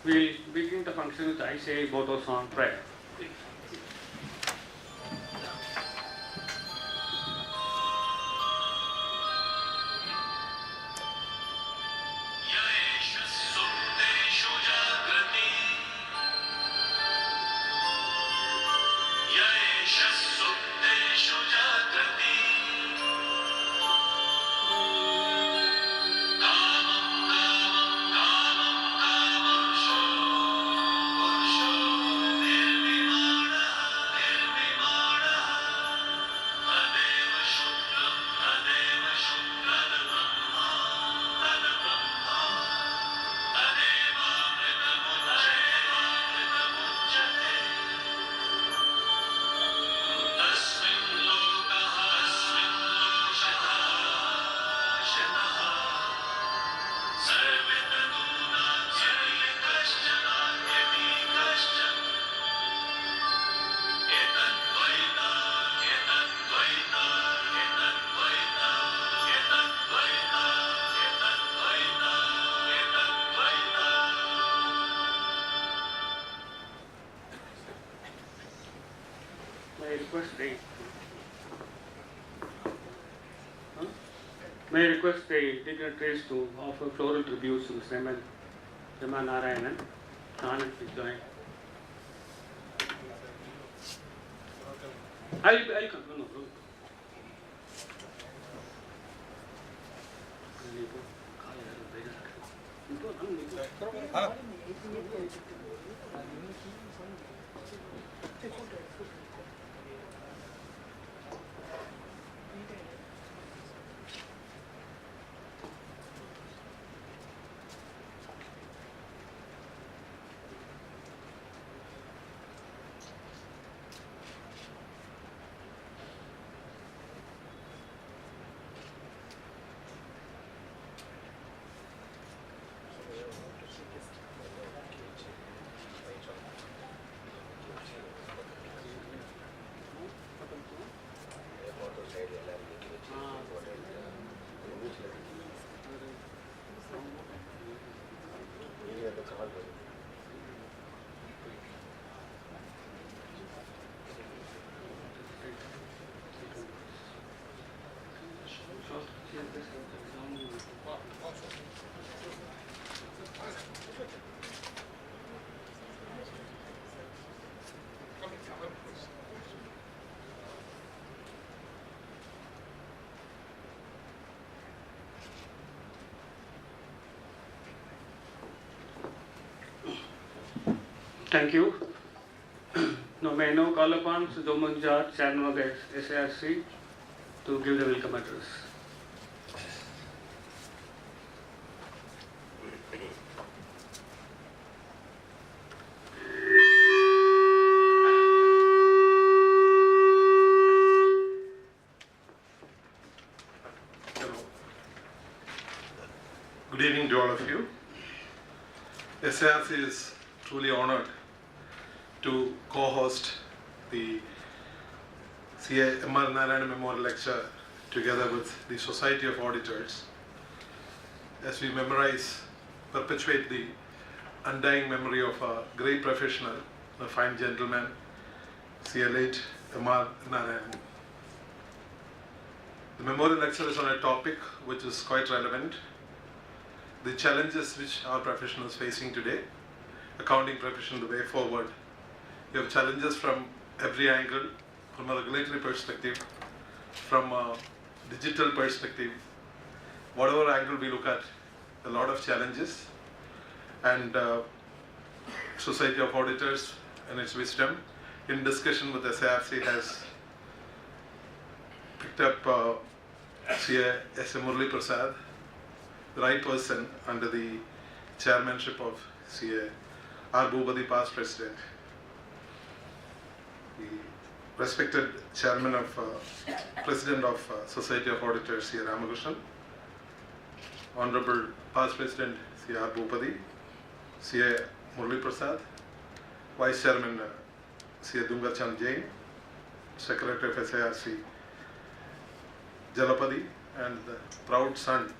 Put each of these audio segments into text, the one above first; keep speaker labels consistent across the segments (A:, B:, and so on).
A: We'll begin the function with I say both of song prayer. May I request the dignitaries to offer floral tributes to the Sriman Narayanan. Anand, please join. I'll come. No. Thank you. Now may I now call upon Sudoman Jha, Chairman of the SARC, to give the welcome address.
B: Good evening to all of you. SARC is truly honored to co-host the CA Narayanan Memorial Lecture together with the Society of Auditors as we perpetuate the undying memory of a great professional, a fine gentleman, CA late Narayanan. The memorial lecture is on a topic which is quite relevant, the challenges which our profession is facing today, accounting profession, the way forward. You have challenges from every angle, from a regulatory perspective, from a digital perspective. Whatever angle we look at, a lot of challenges. And Society of Auditors and its wisdom, in discussion with SARC, has picked up CA S. Murali Prasad, the right person under the chairmanship of CA R. Bhupati, past president. The respected chairman of, president of Society of Auditors, C. Ramakrishnan, honorable past president, C. R. Bhupati, C. A. Murali Prasad, vice chairman, C. A. Dungarchand Jain, secretary of SARC, Jalapadi, and the proud son,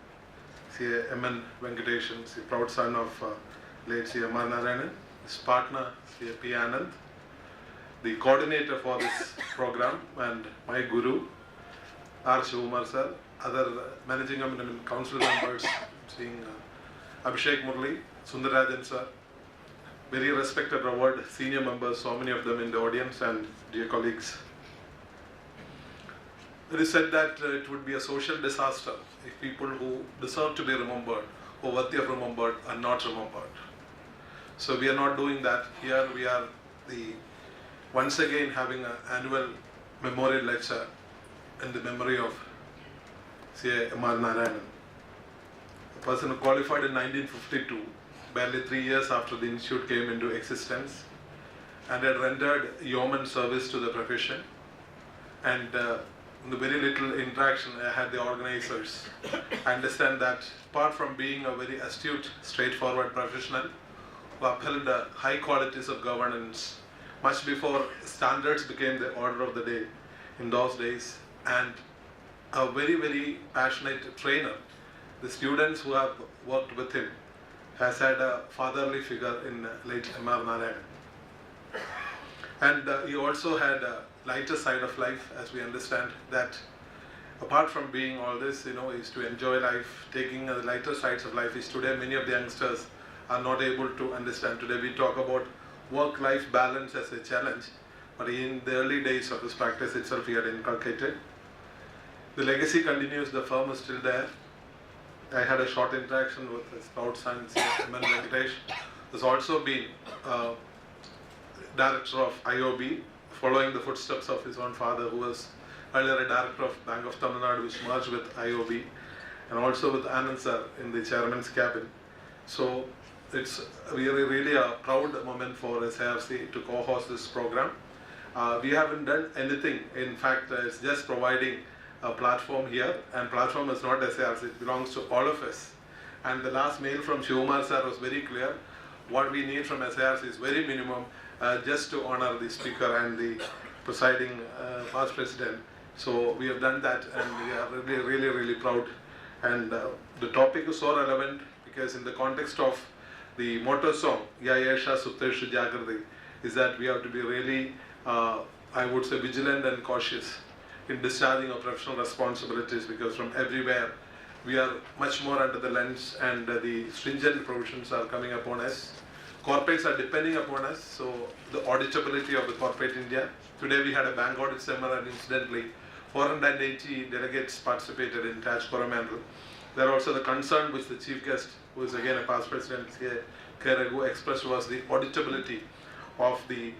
B: C. A. M. N. Venkateshan, the proud son of late C. Narayanan, his partner C. P. Anand, the coordinator for this program, and my guru, R. Shivkumar sir, other managing council members, seeing Abhishek Murli, Sundarajan sir, very respected, revered senior members, so many of them in the audience, and dear colleagues. It is said that it would be a social disaster if people who deserve to be remembered, who are worthy of remembered, are not remembered. So we are not doing that. Here we are once again having an annual memorial lecture in the memory of C.A. Narayanan, a person who qualified in 1952, barely 3 years after the institute came into existence, and had rendered yeoman service to the profession. And in the very little interaction I had the organizers, I understand that apart from being a very astute, straightforward professional who upheld the high qualities of governance much before standards became the order of the day in those days, and a very, very passionate trainer. The students who have worked with him has had a fatherly figure in late M.R. Narayanan. And he also had a lighter side of life, as we understand that apart from being all this, is to enjoy life, taking the lighter sides of life, is today many of the youngsters are not able to understand. Today we talk about work-life balance as a challenge, but in the early days of his practice itself he had inculcated. The legacy continues, the firm is still there. I had a short interaction with his proud son, M.N. Venkatesh, who's also been director of IOB, following the footsteps of his own father, who was earlier a director of Bank of Tamil Nadu, which merged with IOB, and also with Anand sir in the chairman's cabin. So it's really a proud moment for SIRC to co-host this program. We haven't done anything. In fact, it's just providing a platform here, and platform is not SIRC, it belongs to all of us. And the last mail from Shivkumar sir was very clear. What we need from SIRC is very minimum, just to honor the speaker and the presiding past president. So we have done that, and we are really proud. And the topic is so relevant because in the context of the motto song, Yayesha Sutteshu Jagrati, is that we have to be really, I would say, vigilant and cautious in discharging our professional responsibilities, because from everywhere we are much more under the lens, and the stringent provisions are coming upon us. Corporates are depending upon us, so the auditability of the corporate India. Today we had a bank audit seminar, and incidentally 480 delegates participated in Taj Coromandel. There also the concern which the chief guest, who is again a past president, K. Raghu, expressed was the auditability of the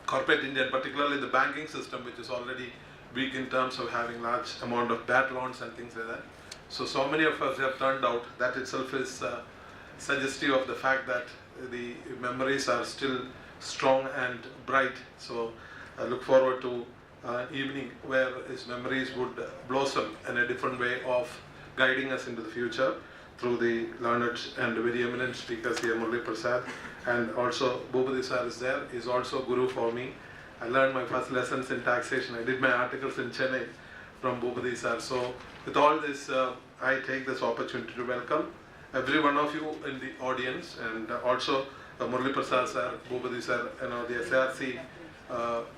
B: corporate India, and particularly the banking system, which is already weak in terms of having large amount of bad loans and things like that. So many of us have turned out. That itself is suggestive of the fact that the memories are still strong and bright. So I look forward to evening where his memories would blossom in a different way of guiding us into the future through the learned and very eminent speakers here, Murli Prasad, and also Bhupati sir is there. He is also guru for me. I learned my first lessons in taxation. I did my articles in Chennai from Bhupati sir. So with all this, I take this opportunity to welcome every one of you in the audience, and also Murli Prasad sir, Bhupati sir, the SIRC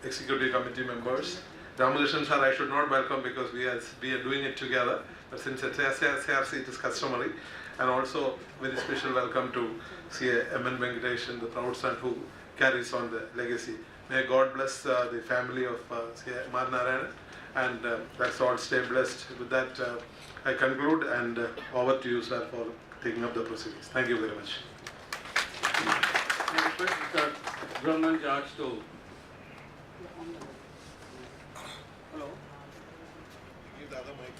B: executive committee members. Ramakrishnan sir, I should not welcome because we are doing it together, but since it's SIRC, it is customary. And also very special welcome to C.A. M.N. Venkatesh, the proud son who carries on the legacy. May God bless the family of C.A. M.R. Narayanan, and that's all. Stay blessed. With that, I conclude, and over to you, sir, for taking up the proceedings. Thank you very much.
A: I request Mr. Brahman George to. Hello.
B: Give the other mic.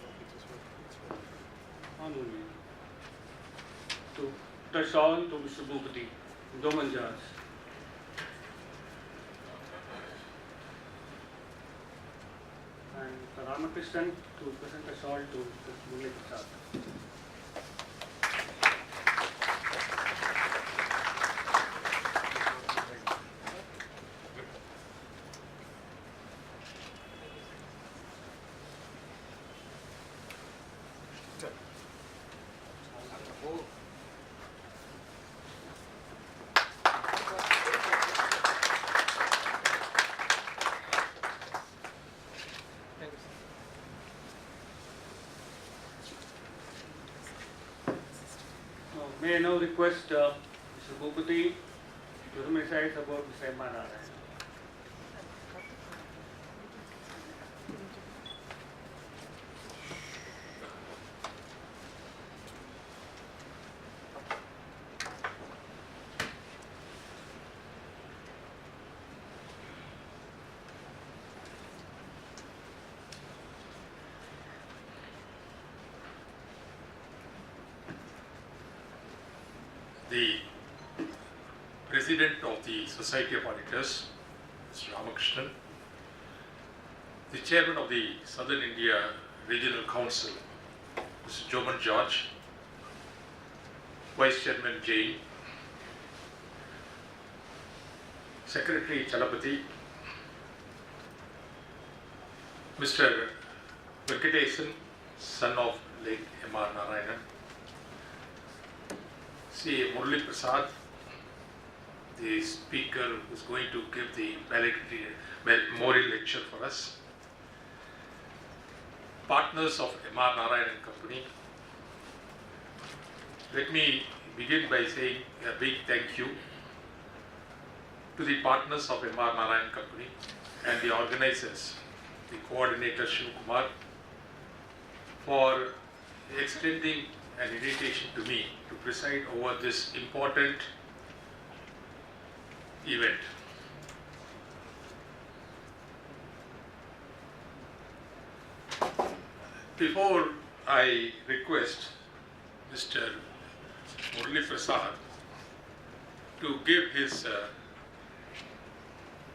A: To touch on to Mr. Bhupati, Doman George. And Mr. Ramakrishnan to present a shawl to Mr. Murli Prasad. May I now request Mr. Bhukuti to reminisce about Mr. M. R. Narayanan.
C: The President of the Society of Auditors, Mr. Ramakrishnan, the Chairman of the Southern India Regional Council, Mr. Joman George, Vice Chairman Jain, Secretary Chalapati, Mr. Venkatesan, son of late M. R. Narayanan, C. Murali Prasad, the speaker who is going to give the memorial lecture for us, partners of M. R. Narayanan Company. Let me begin by saying a big thank you to the partners of M. R. Narayanan Company and the organizers, the coordinator Shiv Kumar, for extending an invitation to me to preside over this important event. Before I request Mr. Murali Prasad to give his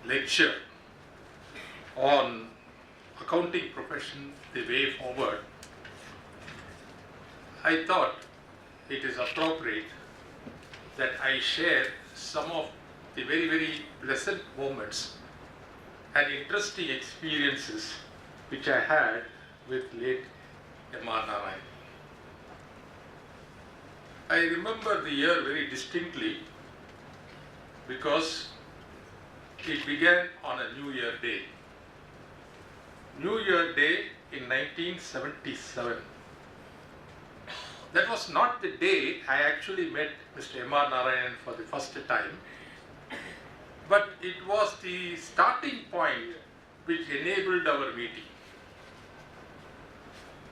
C: lecture on accounting profession, the way forward, I thought it is appropriate that I share some of the very, very pleasant moments and interesting experiences which I had with late M. R. Narayanan. I remember the year very distinctly because it began on a New Year Day. New Year Day in 1977. That was not the day I actually met Mr. M. R. Narayanan for the first time, but it was the starting point which enabled our meeting.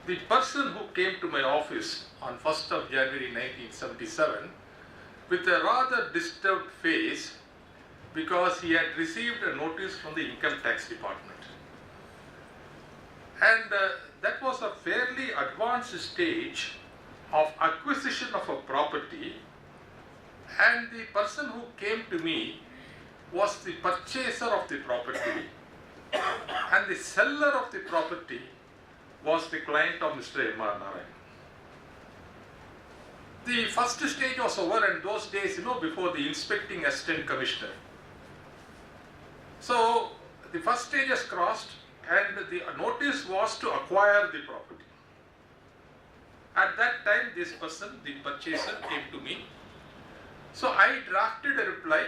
C: The person who came to my office on 1st of January 1977 with a rather disturbed face because he had received a notice from the income tax department. And that was a fairly advanced stage of acquisition of a property, and the person who came to me was the purchaser of the property and the seller of the property was the client of Mr. M. R. Narayanan. The first stage was over, and those days, before the inspecting assistant commissioner. So the first stage is crossed and the notice was to acquire the property. At that time, this person, the purchaser, came to me. So I drafted a reply,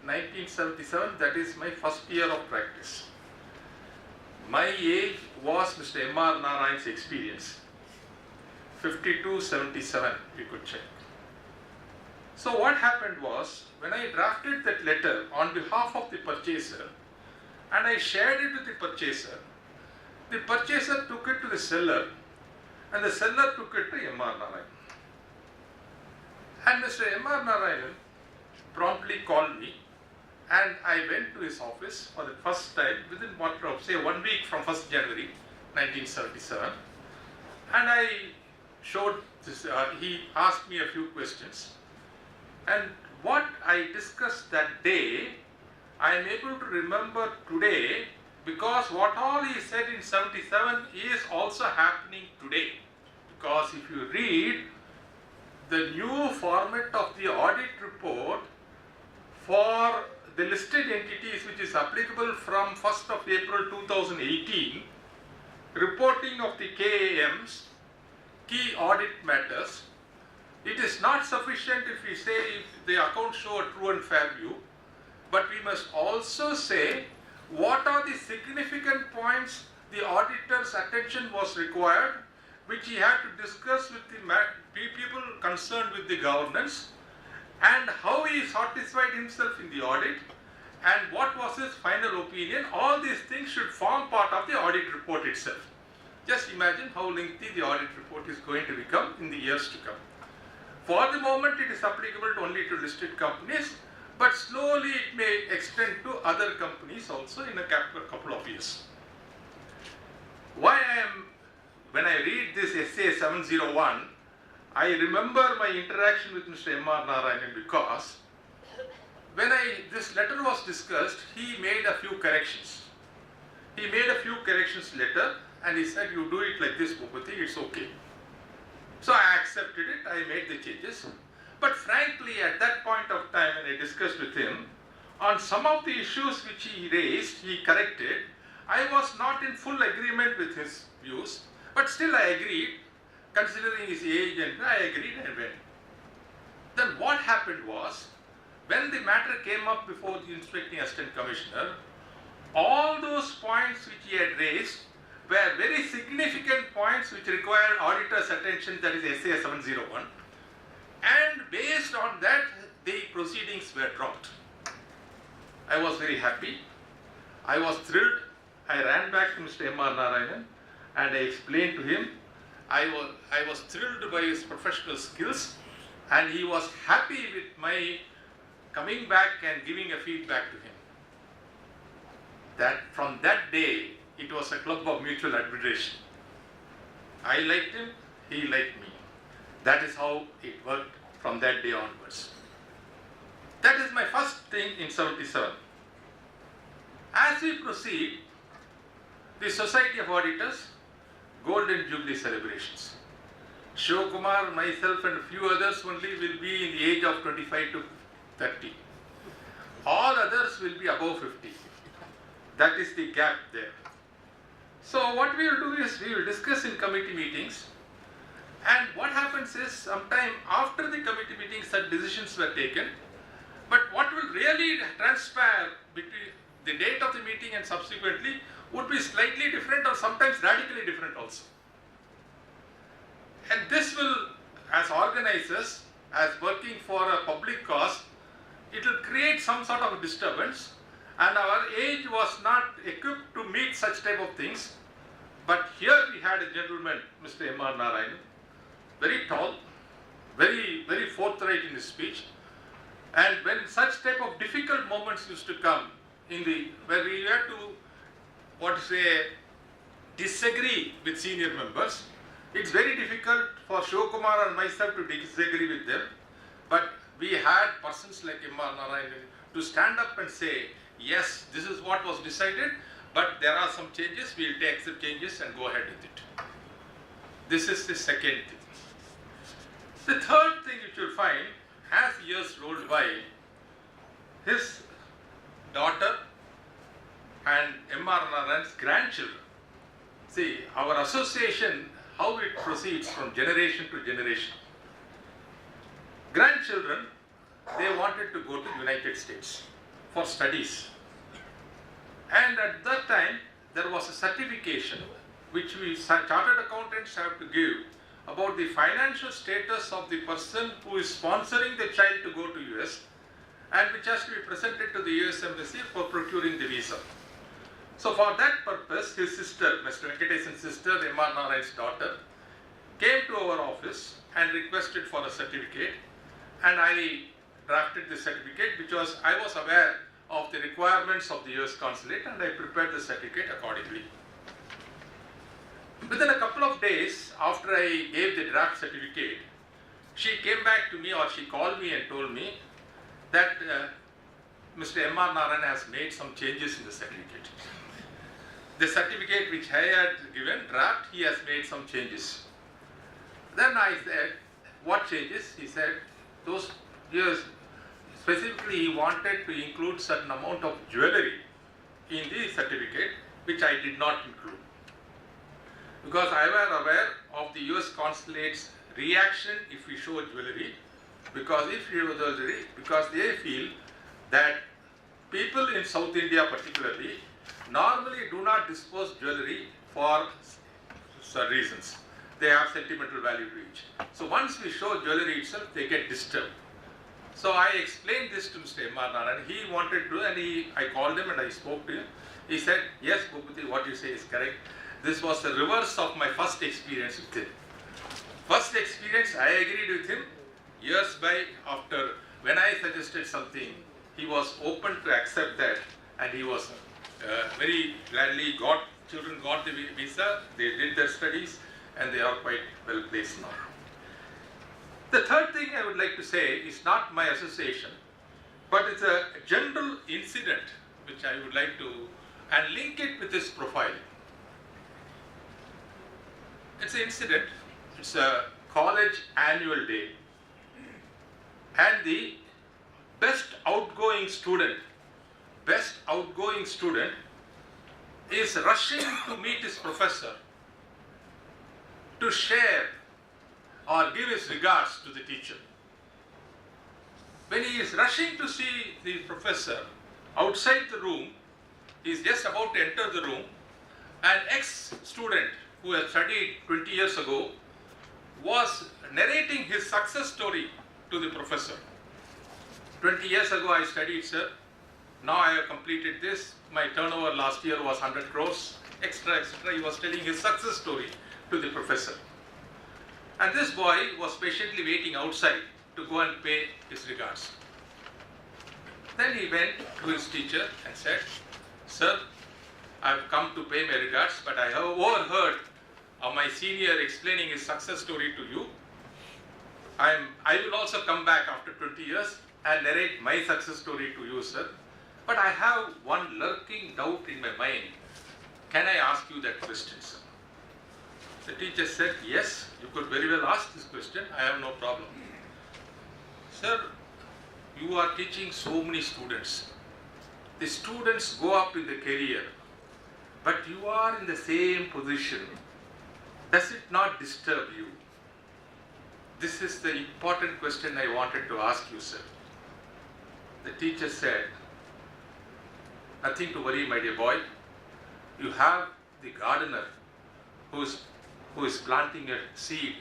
C: 1977, that is my first year of practice. My age was Mr. M. R. Narayan's experience, 52-77, you could check. So what happened was, when I drafted that letter on behalf of the purchaser, and I shared it with the purchaser took it to the seller, and the seller took it to M. R. Narayanan. And Mr. M. R. Narayanan promptly called me, and I went to his office for the first time within matter of, say, 1 week from 1st January 1977. And I showed this, he asked me a few questions. And what I discussed that day, I am able to remember today, because what all he said in 77 is also happening today. Because if you read the new format of the audit report for the listed entities, which is applicable from 1st of April 2018, reporting of the KAMs, key audit matters, it is not sufficient if we say if the accounts show a true and fair view, but we must also say what are the significant points the auditor's attention was required which he had to discuss with the people concerned with the governance, and how he satisfied himself in the audit, and what was his final opinion. All these things should form part of the audit report itself. Just imagine how lengthy the audit report is going to become in the years to come. For the moment, it is applicable only to listed companies, but slowly it may extend to other companies also in a couple of years. When I read this SA 701, I remember my interaction with Mr. M.R. Narayanan, because when this letter was discussed, he made a few corrections. He made a few corrections later, and he said, "You do it like this, Bhupati, it's okay." So I accepted it, I made the changes. But frankly, at that point of time when I discussed with him, on some of the issues which he raised, he corrected, I was not in full agreement with his views, but still I agreed, considering his age, and I agreed and went. Then what happened was, when the matter came up before the Inspecting Assistant Commissioner, all those points which he had raised were very significant points which required auditor's attention, that is SA 701, and based on that, the proceedings were dropped. I was very happy. I was thrilled. I ran back to Mr. M.R. Narayanan and I explained to him. I was thrilled by his professional skills, and he was happy with my coming back and giving a feedback to him. That from that day, it was a club of mutual admiration. I liked him, he liked me. That is how it worked from that day onwards. That is my first thing in 77. As we proceed, the Society of Auditors Golden Jubilee celebrations. Shivakumar, myself and a few others only will be in the age of 25 to 30. All others will be above 50. That is the gap there. So what we will do is, we will discuss in committee meetings, and what happens is, sometime after the committee meetings such decisions were taken, but what will really transpire between the date of the meeting and subsequently would be slightly different, or sometimes radically different also. And this will, as organizers, as working for a public cause, it will create some sort of a disturbance, and our age was not equipped to meet such type of things. But here we had a gentleman, Mr. M.R. Narayanan, very tall, very, very forthright in his speech, and when such type of difficult moments used to come, where we had to, disagree with senior members, it's very difficult for Shivakumar and myself to disagree with them, but we had persons like M.R. Narayanan to stand up and say, yes, this is what was decided, but there are some changes, we will take some changes and go ahead with it. This is the second thing. The third thing which you will find, as years rolled by, his daughter and M.R. Narayanan's grandchildren. See, our association, how it proceeds from generation to generation. Grandchildren, they wanted to go to United States for studies. And at that time, there was a certification which we chartered accountants have to give about the financial status of the person who is sponsoring the child to go to US, and which has to be presented to the US Embassy for procuring the visa. So for that purpose, his sister, Mr. Venkatesan's sister, M.R. Narayan's daughter, came to our office and requested for a certificate, and I drafted the certificate because I was aware of the requirements of the US consulate, and I prepared the certificate accordingly. Within a couple of days after I gave the draft certificate, she came back to me, or she called me and told me that Mr. M.R. Narayanan has made some changes in the certificate. The certificate which I had given draft, he has made some changes. Then I said, what changes? He said, those years, specifically he wanted to include certain amount of jewellery in the certificate, which I did not include. Because I was aware of the US consulate's reaction if we show jewellery, because they feel that people in South India particularly normally do not dispose jewellery for reasons. they have sentimental value to each. So once we show jewelry itself, they get disturbed. So I explained this to Mr. M.R. Narayanan. He wanted to, and I called him and I spoke to him. He said, yes, Bhupathi, what you say is correct. This was the reverse of my first experience with him. First experience, I agreed with him. Years by, after, when I suggested something, he was open to accept that, and he was very gladly children got the visa, they did their studies, and they are quite well placed now. The third thing I would like to say is not my association, but it's a general incident which I would like to, and link it with this profile. It's an incident, it's a college annual day, and the best outgoing student is rushing to meet his professor to share or give his regards to the teacher. When he is rushing to see the professor, outside the room, he is just about to enter the room, an ex-student who had studied 20 years ago was narrating his success story to the professor. 20 years ago I studied, sir. Now I have completed this. My turnover last year was 100 crores, extra, etc. He was telling his success story to the professor. And this boy was patiently waiting outside to go and pay his regards. Then he went to his teacher and said, sir, I have come to pay my regards, but I have overheard my senior explaining his success story to you. I will also come back after 20 years and narrate my success story to you, sir. But I have one lurking doubt in my mind. Can I ask you that question, sir? The teacher said, yes, you could very well ask this question. I have no problem. Sir, you are teaching so many students. The students go up in the career, but you are in the same position. Does it not disturb you? This is the important question I wanted to ask you, sir. The teacher said, nothing to worry, my dear boy. You have the gardener who is planting a seed,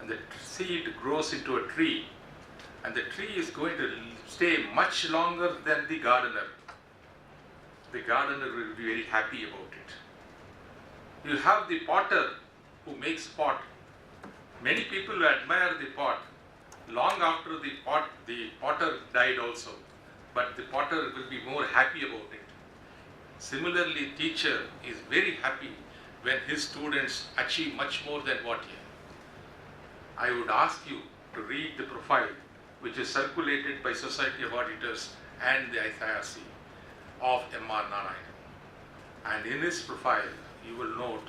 C: and the seed grows into a tree, and the tree is going to stay much longer than the gardener. The gardener will be very happy about it. You have the potter who makes pot. Many people admire the pot long after the potter died also, but the potter will be more happy about it. Similarly, teacher is very happy when his students achieve much more than what he has. I would ask you to read the profile which is circulated by Society of Auditors and the ICIRC of M.R. Narayanan. And in his profile, you will note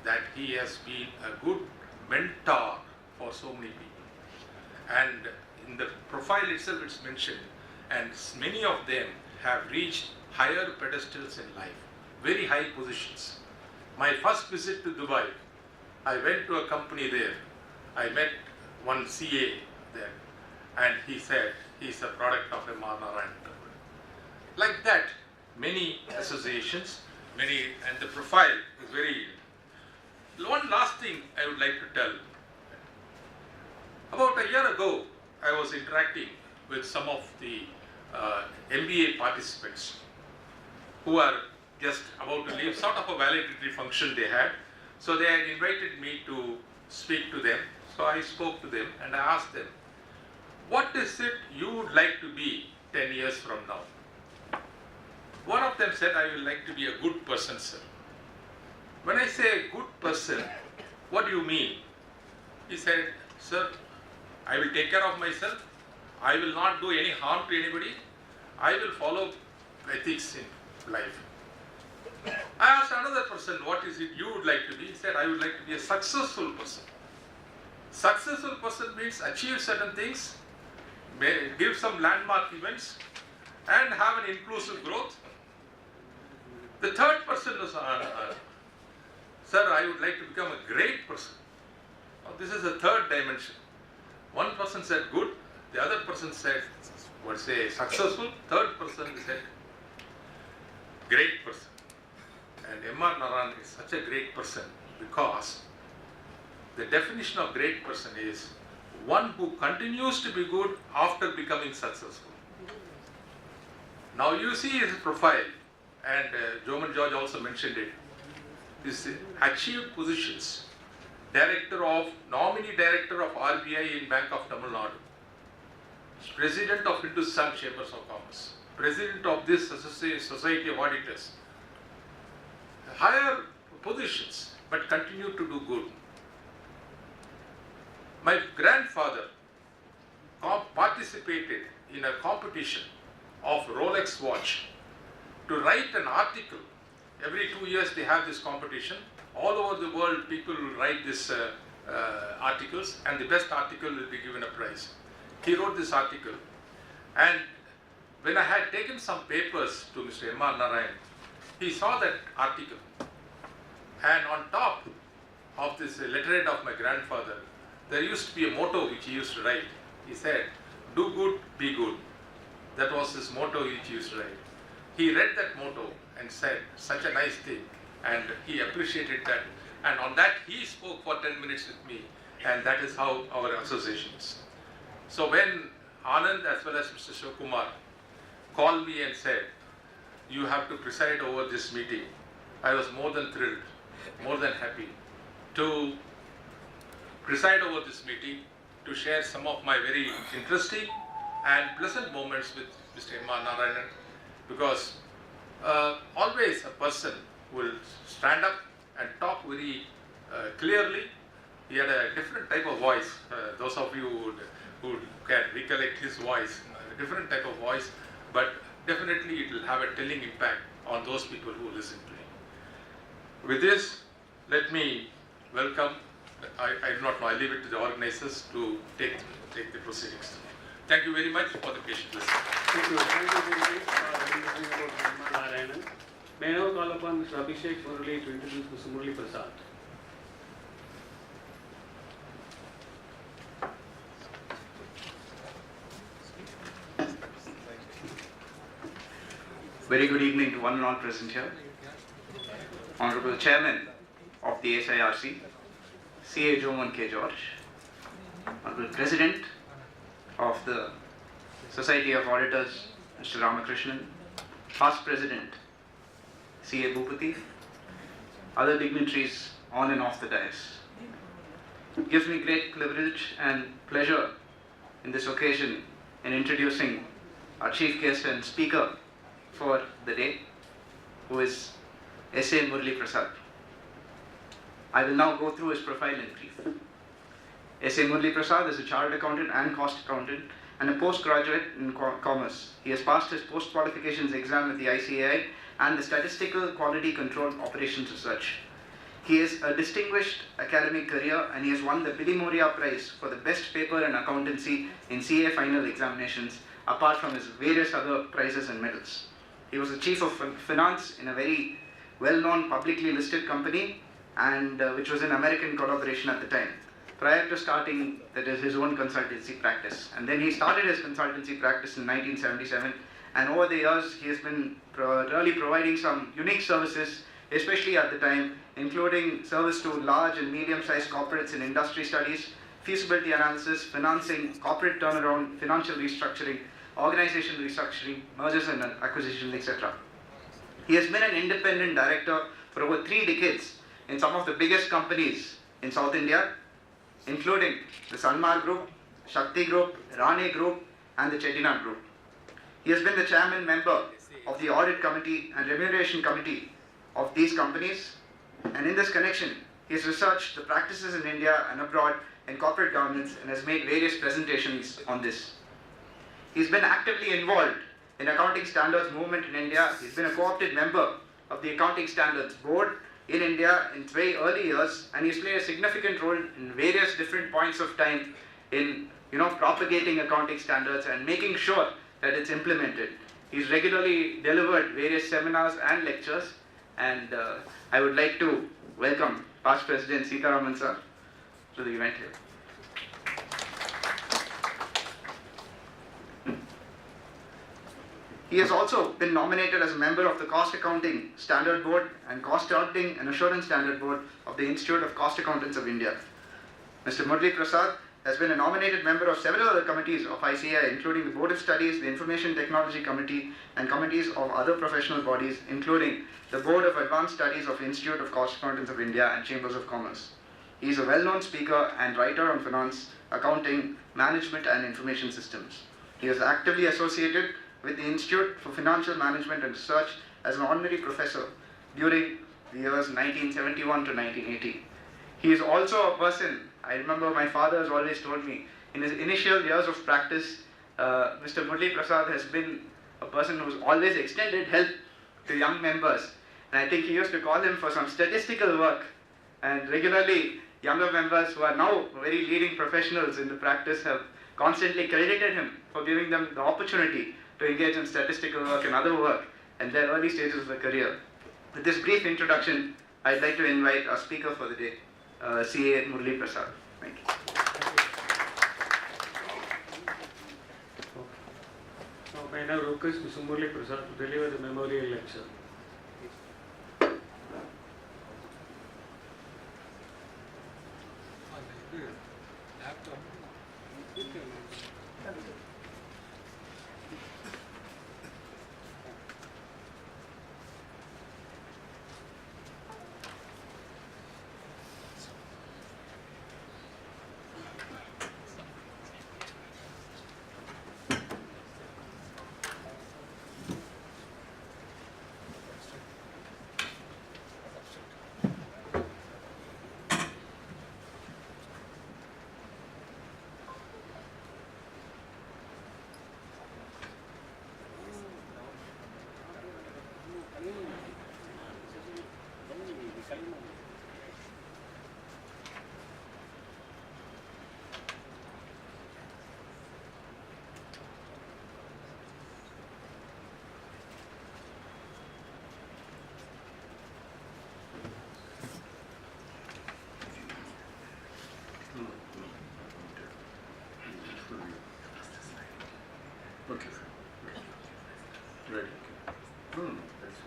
C: that he has been a good mentor for so many people. And in the profile itself it's mentioned, and many of them have reached higher pedestals in life, very high positions. My first visit to Dubai, I went to a company there. I met one CA there, and he said he's a product of M.R. Narayanan. Like that, many associations, and the profile is very. One last thing I would like to tell. About a year ago, I was interacting with some of the MBA participants who are just about to leave, sort of a valedictory function they had. So they had invited me to speak to them. So I spoke to them and I asked them, what is it you would like to be 10 years from now? One of them said, I would like to be a good person, sir. When I say a good person, what do you mean? He said, sir, I will take care of myself. I will not do any harm to anybody. I will follow ethics in life. I asked another person, what is it you would like to be? He said, I would like to be a successful person. Successful person means achieve certain things, give some landmark events, and have an inclusive growth. The third person was, sir, I would like to become a great person. Now, this is the third dimension. One person said good, the other person said, successful, third person said great person. And M.R. Narayanan is such a great person because the definition of great person is one who continues to be good after becoming successful. Now you see his profile, and Joman George also mentioned it. He's achieved positions. Nominee director of RBI in Bank of Tamil Nadu, president of Hindustan Chambers of Commerce, president of this Society of Auditors. Higher positions, but continue to do good. My grandfather participated in a competition of Rolex watch to write an article. Every 2 years they have this competition. All over the world people will write these articles, and the best article will be given a prize. He wrote this article, and when I had taken some papers to Mr. M.R. Narayanan, he saw that article, and on top of this letterhead of my grandfather, there used to be a motto which he used to write. He said, "Do good, be good." That was his motto which he used to write. He read that motto and said, "Such a nice thing," and he appreciated that. And on that he spoke for 10 minutes with me, and that is how our association is. So when Anand as well as Mr. Shivakumar called me and said, "You have to preside over this meeting," I was more than thrilled, more than happy to preside over this meeting, to share some of my very interesting and pleasant moments with Mr. M.R. Narayanan, because always a person will stand up and talk very clearly. He had a different type of voice. Those of you who can recollect his voice, a different type of voice, but definitely it will have a telling impact on those people who listen to him. With this, let me welcome, I do not know, I leave it to the organizers to take the proceedings. Thank you very much for the patient listening.
A: Thank you. Thank you very much for introducing about Narayanan. May I now call upon Mr. Abhishek Murali to introduce Mr. Murali Prasad.
D: Very good evening to one and all present here. Honorable Chairman of the SIRC, CA Joman K. George, Honorable President of the Society of Auditors, Mr. Ramakrishnan, Past President, CA Bhupati, other dignitaries on and off the dais. It gives me great privilege and pleasure in this occasion in introducing our chief guest and speaker for the day, who is S.A. Murali Prasad. I will now go through his profile in brief. S.A. Murali Prasad is a chartered accountant and cost accountant and a postgraduate in commerce. He has passed his post-qualifications exam with the ICAI and the Statistical Quality Control Operations Research. He has a distinguished academic career, and he has won the Billy Moria Prize for the best paper in accountancy in CA final examinations, apart from his various other prizes and medals. He was the chief of finance in a very well-known publicly listed company, and which was an American collaboration at the time, prior to starting his own consultancy practice. And then he started his consultancy practice in 1977, and over the years he has been really providing some unique services, especially at the time, including service to large and medium-sized corporates in industry studies, feasibility analysis, financing, corporate turnaround, financial restructuring, organization restructuring, mergers and acquisitions, etc. He has been an independent director for over 3 decades in some of the biggest companies in South India, including the Sanmar Group, Shakti Group, Rane Group, and the Chettinad Group. He has been the chairman member of the Audit Committee and Remuneration Committee of these companies, and in this connection, he has researched the practices in India and abroad in corporate governance and has made various presentations on this. He's been actively involved in accounting standards movement in India. He's been a co-opted member of the Accounting Standards Board in India in very early years, and he's played a significant role in various different points of time in propagating accounting standards and making sure that it's implemented. He's regularly delivered various seminars and lectures, and I would like to welcome Past President Sitaraman sir to the event here. He has also been nominated as a member of the Cost Accounting Standard Board and Cost Auditing and Assurance Standard Board of the Institute of Cost Accountants of India. Mr. Murli Prasad has been a nominated member of several other committees of ICAI, including the Board of Studies, the Information Technology Committee, and committees of other professional bodies, including the Board of Advanced Studies of Institute of Cost Accountants of India and Chambers of Commerce. He is a well-known speaker and writer on finance, accounting, management, and information systems. He was actively associated with the Institute for Financial Management and Research as an honorary professor during the years 1971 to 1980. He is also a person, I remember my father has always told me, in his initial years of practice, Mr. Murli Prasad has been a person who's always extended help to young members. And I think he used to call him for some statistical work. And regularly, younger members who are now very leading professionals in the practice have constantly credited him for giving them the opportunity to engage in statistical work and other work in their early stages of their career. With this brief introduction, I'd like to invite our speaker for the day, CA Murli Prasad. Thank you.
A: Now, I now request Mr. Murli Prasad to deliver the memorial lecture.
E: Okay. Right. That's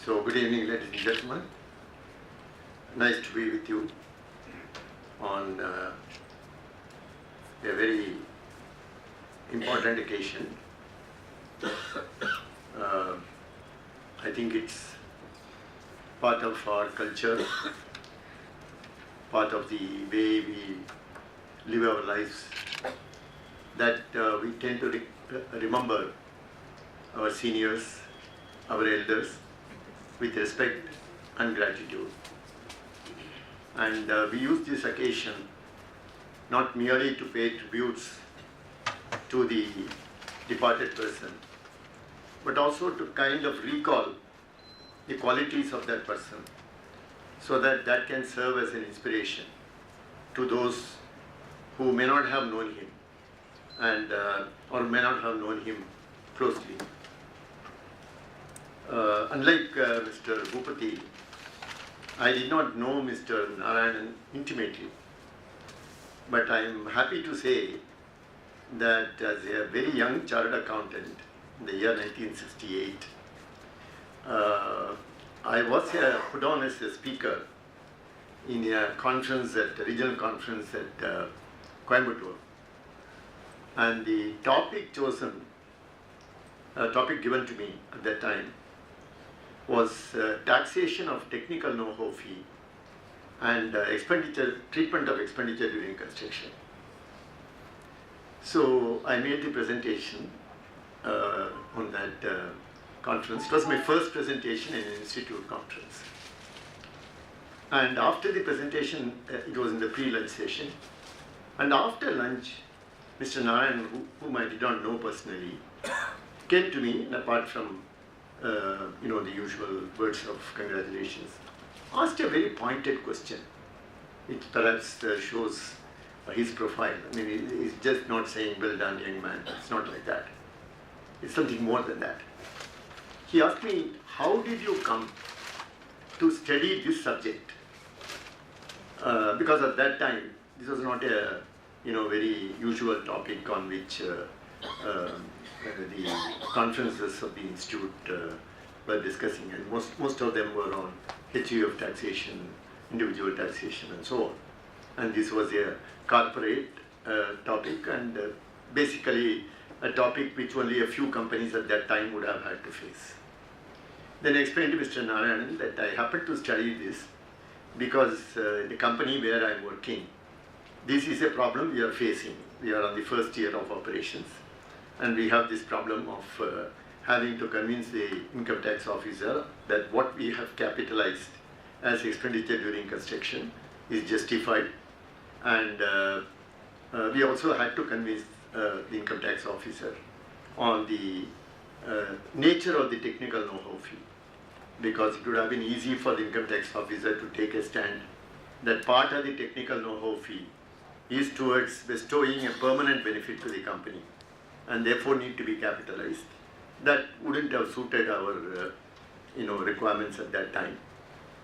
E: So, good evening, ladies and gentlemen. Nice to be with you on a very important occasion. I think it's part of our culture, part of the way we live our lives, that we tend to remember our seniors, our elders, with respect and gratitude. And we use this occasion not merely to pay tributes to the departed person, but also to kind of recall the qualities of that person, so that that can serve as an inspiration to those who may not have known him and or may not have known him closely. Unlike Mr. Bhupati, I did not know Mr. Narayanan intimately, but I am happy to say that as a very young chartered accountant in the year 1968, I was put on as a speaker in a conference, a regional conference at Coimbatore, and the topic chosen, topic given to me at that time, was taxation of technical know-how fee and treatment of expenditure during construction. So I made the presentation on that conference. It was my first presentation in an institute conference. And after the presentation, it was in the pre-lunch session. And after lunch, Mr. Narayanan, whom I did not know personally, came to me, and apart from the usual words of congratulations, asked a very pointed question. It perhaps shows his profile. I mean, he's just not saying, well done, young man. It's not like that. It's something more than that. He asked me, how did you come to study this subject? Because at that time, this was not a very usual topic on which the conferences of the institute were discussing, and most of them were on history of taxation, individual taxation, and so on. And this was a corporate topic, and basically a topic which only a few companies at that time would have had to face. Then I explained to Mr. Narayanan that I happened to study this because the company where I am working, this is a problem we are facing. We are on the first year of operations, and we have this problem of having to convince the income tax officer that what we have capitalized as expenditure during construction is justified, and we also had to convince the income tax officer on the nature of the technical know-how fee, because it would have been easy for the income tax officer to take a stand that part of the technical know-how fee is towards bestowing a permanent benefit to the company and therefore need to be capitalized. That wouldn't have suited our requirements at that time.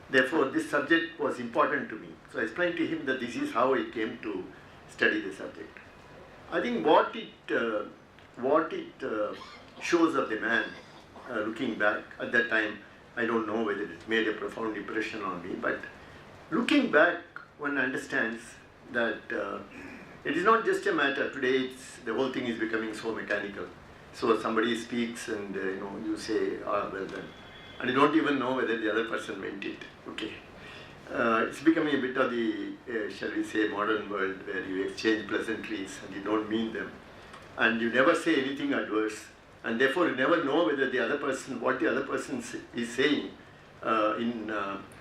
E: Therefore, this subject was important to me. So I explained to him that this is how I came to study the subject. I think what it shows of the man, looking back at that time, I don't know whether it made a profound impression on me, but looking back, one understands that it is not just a matter. Today, the whole thing is becoming so mechanical. So somebody speaks, and you say, "Ah, well done," and you don't even know whether the other person meant it. Okay, it's becoming a bit of the, shall we say, modern world where you exchange pleasantries and you don't mean them, and you never say anything adverse, and therefore you never know whether what the other person is saying in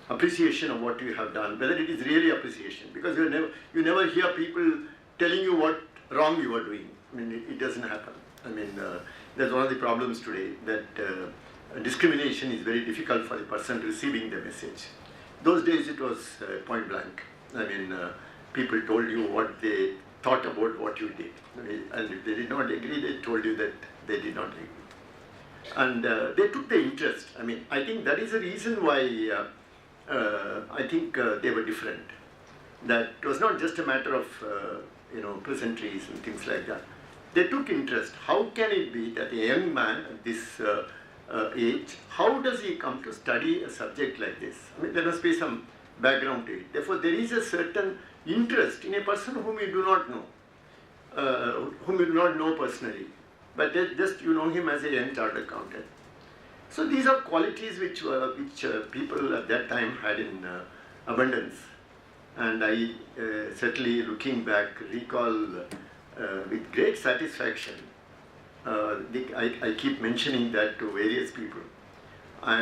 E: appreciation of what you have done, whether it is really appreciation, because you never hear people telling you what wrong you are doing. I mean, it doesn't happen. I mean, that's one of the problems today, that discrimination is very difficult for the person receiving the message. Those days it was point blank. I mean, people told you what they thought about what you did. I mean, and if they did not agree, they told you that they did not agree. And they took the interest. I mean, I think that is the reason why I think they were different. That it was not just a matter of pleasantries and things like that. They took interest. How can it be that a young man at this age, how does he come to study a subject like this? I mean, there must be some background to it. Therefore, there is a certain interest in a person whom you do not know, personally, but just you know him as a young chartered accountant. So these are qualities which people at that time had in abundance, and I certainly, looking back, recall with great satisfaction. I keep mentioning that to various people. I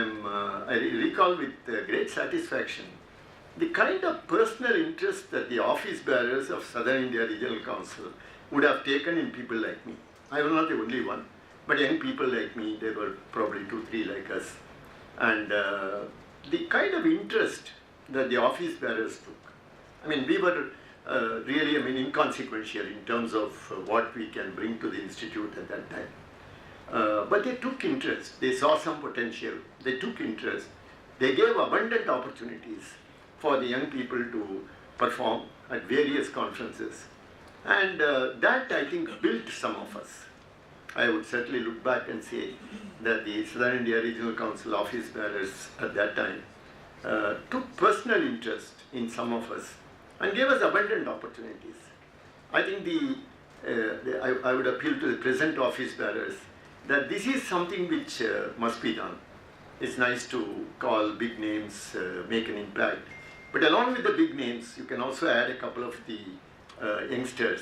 E: recall with great satisfaction the kind of personal interest that the office bearers of Southern India Regional Council would have taken in people like me. I was not the only one, but young people like me, there were probably 2-3 like us. And the kind of interest that the office bearers took. I mean, we were really, inconsequential in terms of what we can bring to the institute at that time. But they took interest. They saw some potential. They took interest. They gave abundant opportunities for the young people to perform at various conferences. And that, I think, built some of us. I would certainly look back and say that the Southern India Regional Council office bearers at that time took personal interest in some of us and gave us abundant opportunities. I think I would appeal to the present office bearers that this is something which must be done. It's nice to call big names, make an impact, but along with the big names, you can also add a couple of the youngsters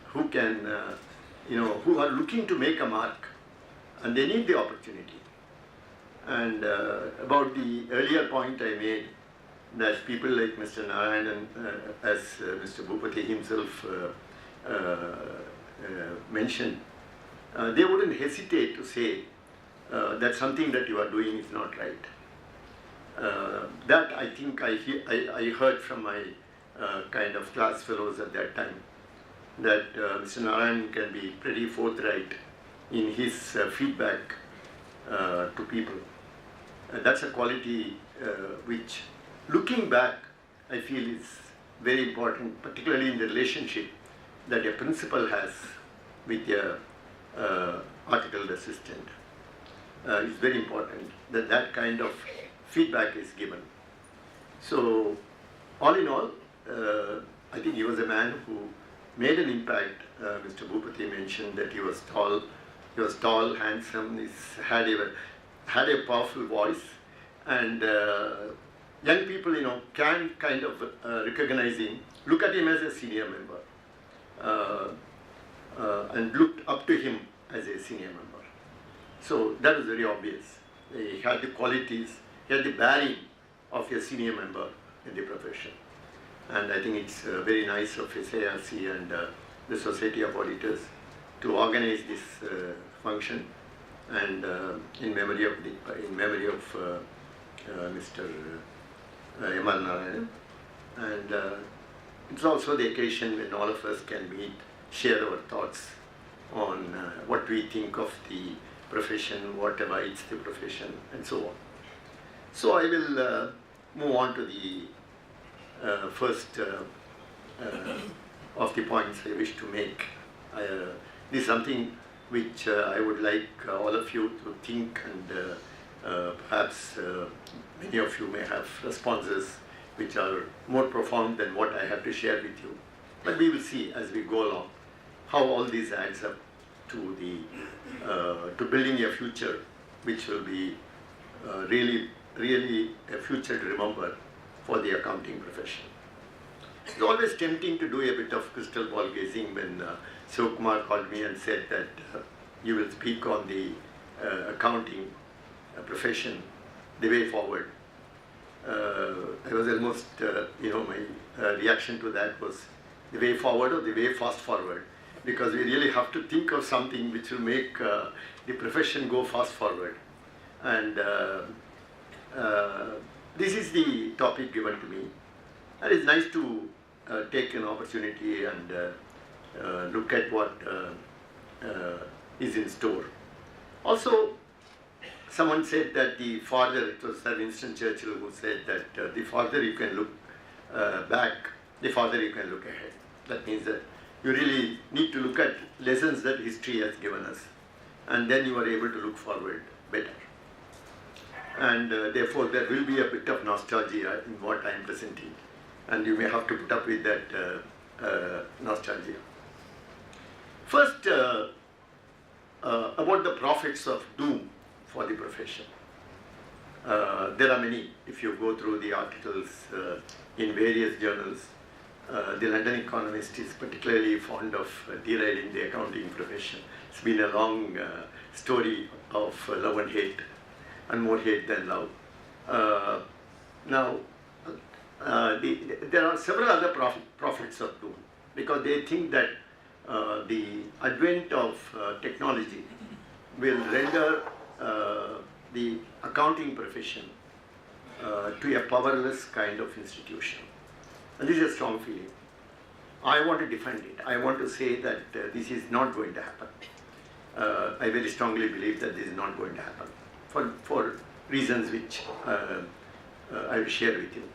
E: who can, who are looking to make a mark, and they need the opportunity. And about the earlier point I made, that people like Mr. Narayanan, as Mr. Bhupati himself mentioned, they wouldn't hesitate to say that something that you are doing is not right. That I think I heard from my kind of class fellows at that time, that Mr. Narayanan can be pretty forthright in his feedback to people. That's a quality which, looking back, I feel is very important, particularly in the relationship that a principal has with a articled assistant. It's very important that that kind of feedback is given. So, all in all, I think he was a man who made an impact. Mr. Bhupati mentioned that he was tall, handsome, had a powerful voice, and young people, can kind of recognize him, look at him as a senior member, and looked up to him as a senior member. So that was very obvious. He had the qualities, he had the bearing of a senior member in the profession. And I think it's very nice of SIRC and the Society of Auditors to organize this function, and in memory of Mr. M.R. Narayanan. And it's also the occasion when all of us can meet, share our thoughts on what we think of the profession, what abides the profession, and so on. So I will move on to the first of the points I wish to make. This is something which I would like all of you to think, and perhaps many of you may have responses which are more profound than what I have to share with you. But we will see as we go along how all this adds up to to building a future which will be really a future to remember for the accounting profession. It's always tempting to do a bit of crystal ball gazing when Sivakumar called me and said that you will speak on the accounting profession, the way forward. I was almost, my reaction to that was the way forward or the way fast forward, because we really have to think of something which will make the profession go fast forward. And this is the topic given to me. And it's nice to take an opportunity and look at what is in store. Also, someone said that the farther, it was Sir Winston Churchill who said that the farther you can look back, the farther you can look ahead. That means that you really need to look at lessons that history has given us, and then you are able to look forward better. And therefore there will be a bit of nostalgia in what I am presenting, and you may have to put up with that nostalgia. First, about the prophets of doom for the profession. There are many. If you go through the articles in various journals, the London Economist is particularly fond of derailing the accounting profession. It's been a long story of love and hate, and more hate than love. Now, there are several other prophets of doom, because they think that the advent of technology will render the accounting profession to a powerless kind of institution. And this is a strong feeling. I want to defend it. I want to say that this is not going to happen. I very strongly believe that this is not going to happen for reasons which I will share with you.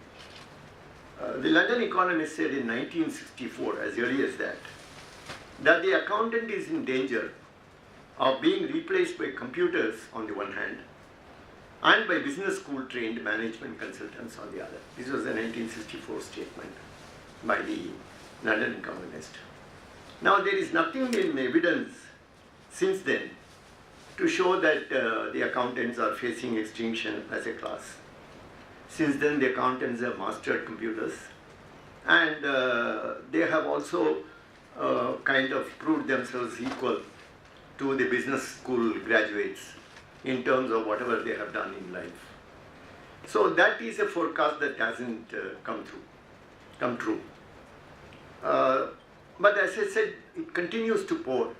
E: The London Economist said in 1964, as early as that the accountant is in danger of being replaced by computers on the one hand, and by business school trained management consultants on the other. This was a 1964 statement by the London Economist. Now, there is nothing in evidence since then to show that the accountants are facing extinction as a class. Since then, the accountants have mastered computers, and they have also kind of proved themselves equal to the business school graduates in terms of whatever they have done in life. So that is a forecast that hasn't come true. But as I said, it continues to pour.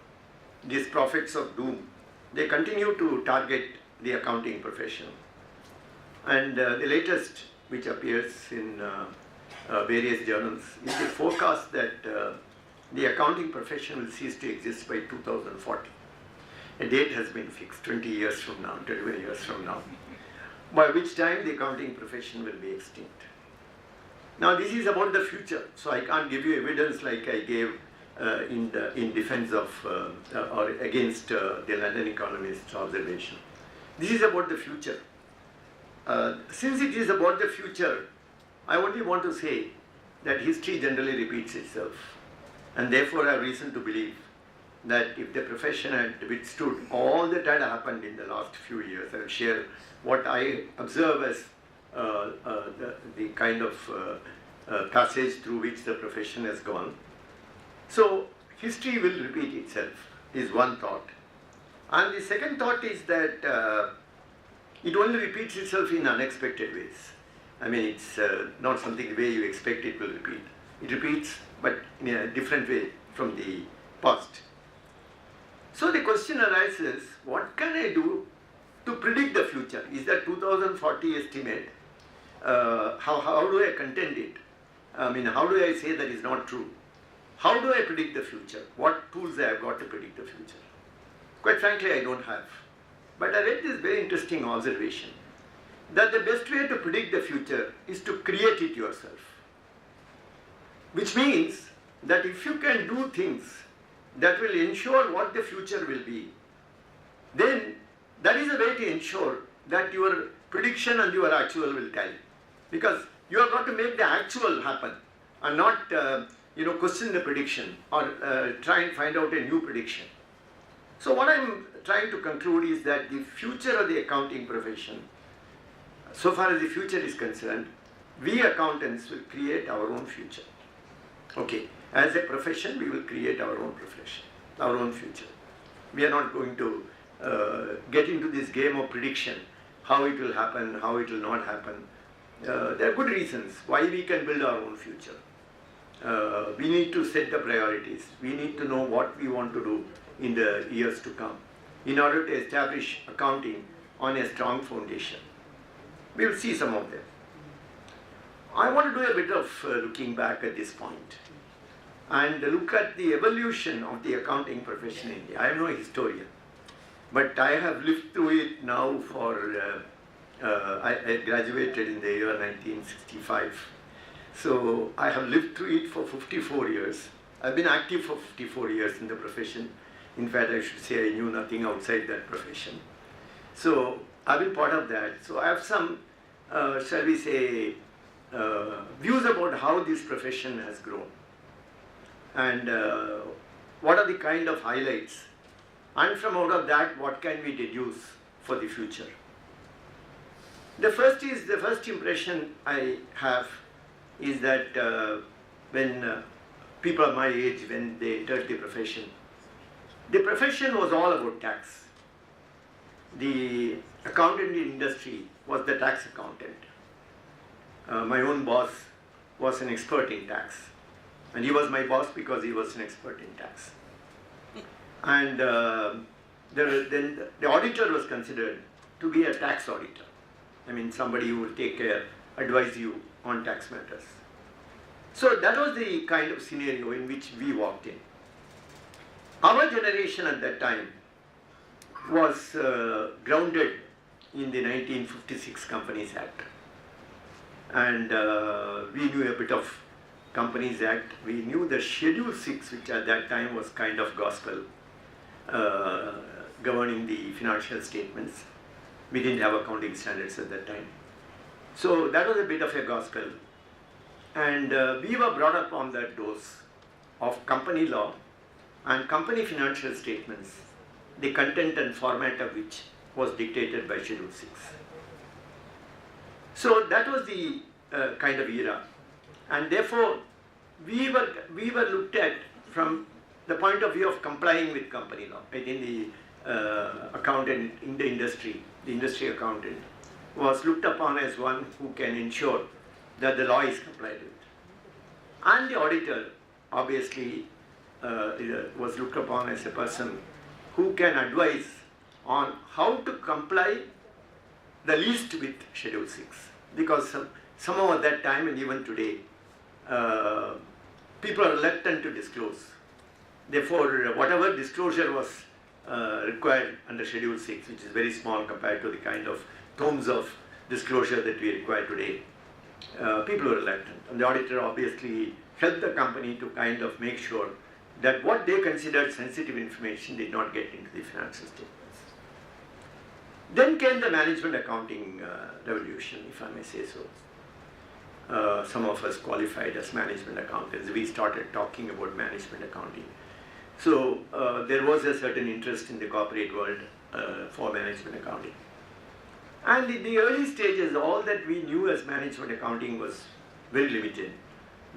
E: these prophets of doom, they continue to target the accounting profession. And the latest, which appears in various journals, is a forecast that the accounting profession will cease to exist by 2040. A date has been fixed, 20 years from now, 21 years from now, by which time the accounting profession will be extinct. Now this is about the future, so I can't give you evidence like I gave in defense of or against the London Economist's observation. This is about the future. Since it is about the future, I only want to say that history generally repeats itself, and therefore I have reason to believe that if the profession had withstood all that had happened in the last few years, I will share what I observe as the kind of passage through which the profession has gone. So history will repeat itself is one thought. And the second thought is that it only repeats itself in unexpected ways. I mean, it's not something the way you expect it will repeat. It repeats, but in a different way from the past. So the question arises, what can I do to predict the future? Is that 2040 estimate, how do I contend it? I mean, how do I say that is not true? How do I predict the future? What tools I have got to predict the future? Quite frankly, I don't have. But I read this very interesting observation that the best way to predict the future is to create it yourself. Which means that if you can do things that will ensure what the future will be, then that is a way to ensure that your prediction and your actual will tally. Because you have got to make the actual happen and not question the prediction or try and find out a new prediction. So what I'm trying to conclude is that the future of the accounting profession, so far as the future is concerned, we accountants will create our own future. Okay, as a profession, we will create our own profession, our own future. We are not going to get into this game of prediction, how it will happen, how it will not happen. There are good reasons why we can build our own future. We need to set the priorities. We need to know what we want to do in the years to come in order to establish accounting on a strong foundation. We will see some of them. I want to do a bit of looking back at this point and look at the evolution of the accounting profession in India. I am no historian, but I have lived through it now for, I graduated in the year 1965. So I have lived through it for 54 years. I've been active for 54 years in the profession. In fact, I should say I knew nothing outside that profession. So I've been part of that. So I have some, shall we say, views about how this profession has grown. And what are the kind of highlights. And from out of that, what can we deduce for the future? The first impression I have is that when people of my age, when they entered the profession was all about tax. The accountant industry was the tax accountant. My own boss was an expert in tax, and he was my boss because he was an expert in tax. And then the auditor was considered to be a tax auditor. I mean, somebody who will take care, advise you on tax matters. So that was the kind of scenario in which we walked in. Our generation at that time was grounded in the 1956 Companies Act. And we knew a bit of Companies Act. We knew the Schedule 6, which at that time was kind of gospel, governing the financial statements. We didn't have accounting standards at that time. So that was a bit of a gospel. And we were brought up on that dose of company law and company financial statements, the content and format of which was dictated by Schedule 6. So that was the kind of era. And therefore, we were looked at from the point of view of complying with company law. I think the accountant in the industry accountant was looked upon as one who can ensure that the law is complied with. And the auditor obviously was looked upon as a person who can advise on how to comply the least with Schedule 6. Because somehow at that time and even today, people are reluctant to disclose. Therefore, whatever disclosure was required under Schedule 6, which is very small compared to the kind of tomes of disclosure that we require today, people were reluctant. And the auditor obviously helped the company to kind of make sure that what they considered sensitive information did not get into the financial statements. Then came the management accounting revolution, if I may say so. Some of us qualified as management accountants. We started talking about management accounting. So there was a certain interest in the corporate world for management accounting. And in the early stages, all that we knew as management accounting was very limited.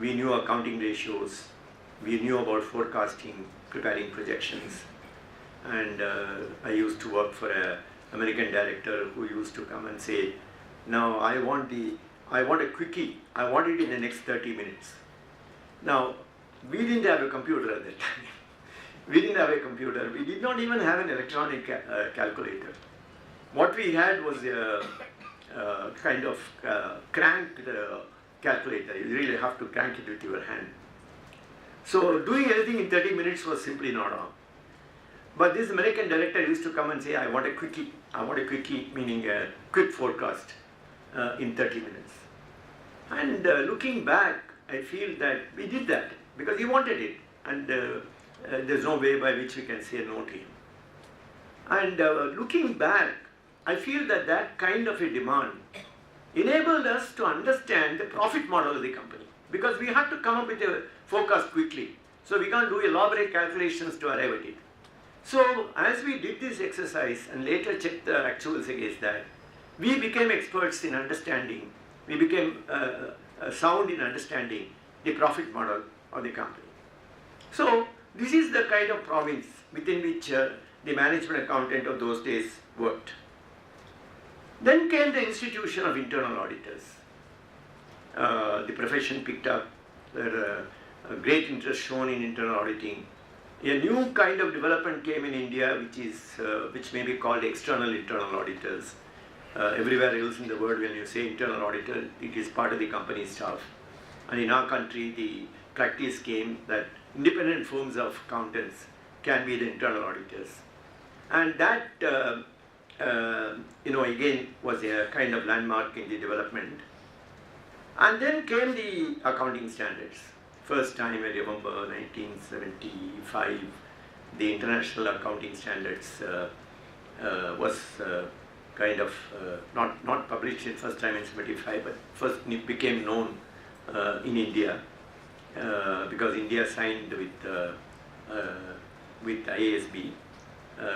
E: We knew accounting ratios, we knew about forecasting, preparing projections. And I used to work for an American director who used to come and say, now I want a quickie, I want it in the next 30 minutes. Now, we didn't have a computer at that time. We didn't have a computer. We did not even have an electronic calculator. What we had was a kind of cranked calculator. You really have to crank it with your hand. So doing anything in 30 minutes was simply not on. But this American director used to come and say, I want a quickie. I want a quickie, meaning a quick forecast in 30 minutes. And looking back, I feel that we did that because he wanted it. And there's no way by which we can say no to him. And looking back, I feel that that kind of a demand enabled us to understand the profit model of the company. Because we had to come up with a forecast quickly. So we can't do elaborate calculations to arrive at it. So as we did this exercise and later checked the actuals against that, we became experts in understanding, we became sound in understanding the profit model of the company. So this is the kind of province within which the management accountant of those days worked. Then came the institution of internal auditors. The profession picked up, there a great interest shown in internal auditing. A new kind of development came in India, which may be called external internal auditors. Everywhere else in the world, when you say internal auditor, it is part of the company staff. And in our country, the practice came that independent firms of accountants can be the internal auditors. And that, again, was a kind of landmark in the development. And then came the accounting standards. First time, I remember, 1975, the international accounting standards was kind of not published in first time in 75, but first it became known in India because India signed with IASB.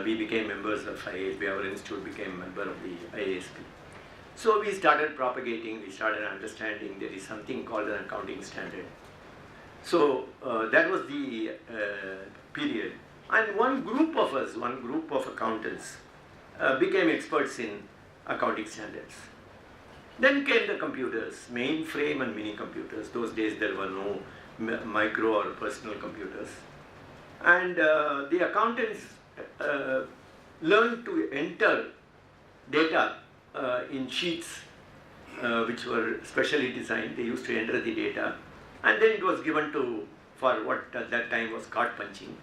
E: We became members of IASB. Our institute became a member of the IASB. So we started propagating, we started understanding there is something called an accounting standard. So that was the period. And one group of us, one group of accountants became experts in accounting standards. Then came the computers, mainframe and mini computers. Those days there were no micro or personal computers. And the accountants learned to enter data in sheets which were specially designed. They used to enter the data. And then it was given for what at that time was card punching.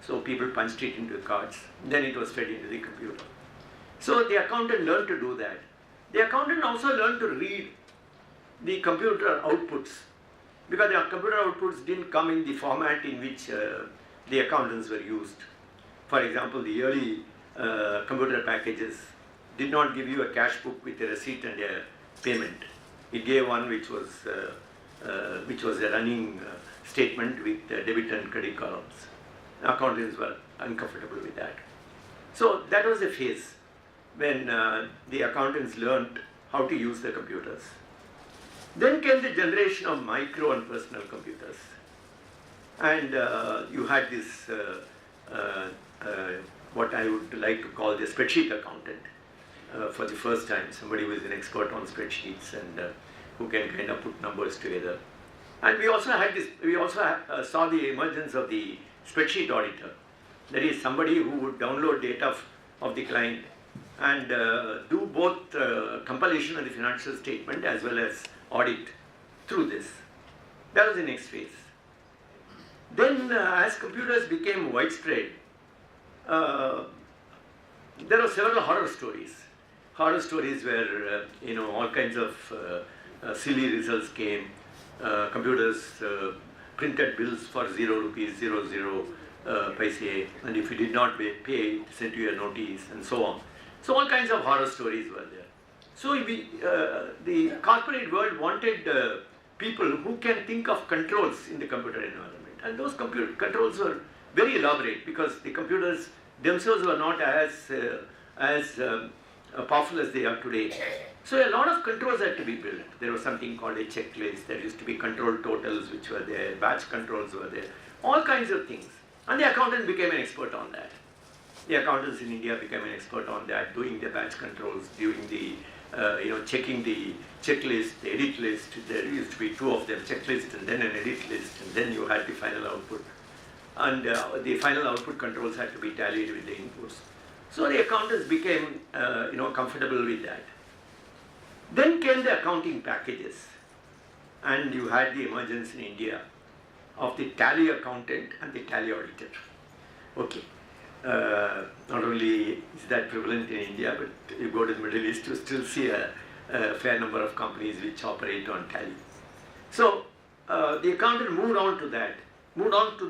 E: So people punched it into the cards. Then it was fed into the computer. So the accountant learned to do that. The accountant also learned to read the computer outputs because the computer outputs didn't come in the format in which the accountants were used. For example, the early computer packages did not give you a cash book with a receipt and a payment. It gave one which was a running statement with debit and credit columns. Accountants were uncomfortable with that. So that was a phase when the accountants learned how to use the computers. Then came the generation of micro and personal computers. And you had this, what I would like to call the spreadsheet accountant for the first time. Somebody who is an expert on spreadsheets and who can kind of put numbers together. And we also had this, saw the emergence of the spreadsheet auditor. That is, somebody who would download data of the client and do both compilation of the financial statement as well as audit through this. That was the next phase. Then as computers became widespread, there were several horror stories. Horror stories where all kinds of silly results came. Computers printed bills for 0 rupees, 00 paise, and if you did not pay, it sent you a notice, and so on. So all kinds of horror stories were there. So the corporate world wanted people who can think of controls in the computer environment, and those controls were very elaborate because the computers themselves were not as powerful as they are today. So a lot of controls had to be built. There was something called a checklist. There used to be control totals which were there, batch controls were there, all kinds of things. And the accountant became an expert on that. The accountants in India became an expert on that, doing the batch controls, doing the checking the checklist, the edit list. There used to be two of them, checklist and then an edit list, and then you had the final output. And the final output controls had to be tallied with the inputs. So the accountants became comfortable with that. Then came the accounting packages, and you had the emergence in India of the tally accountant and the tally auditor. Okay. Not only is that prevalent in India, but you go to the Middle East, you still see a fair number of companies which operate on tally. So the accountant moved on to that without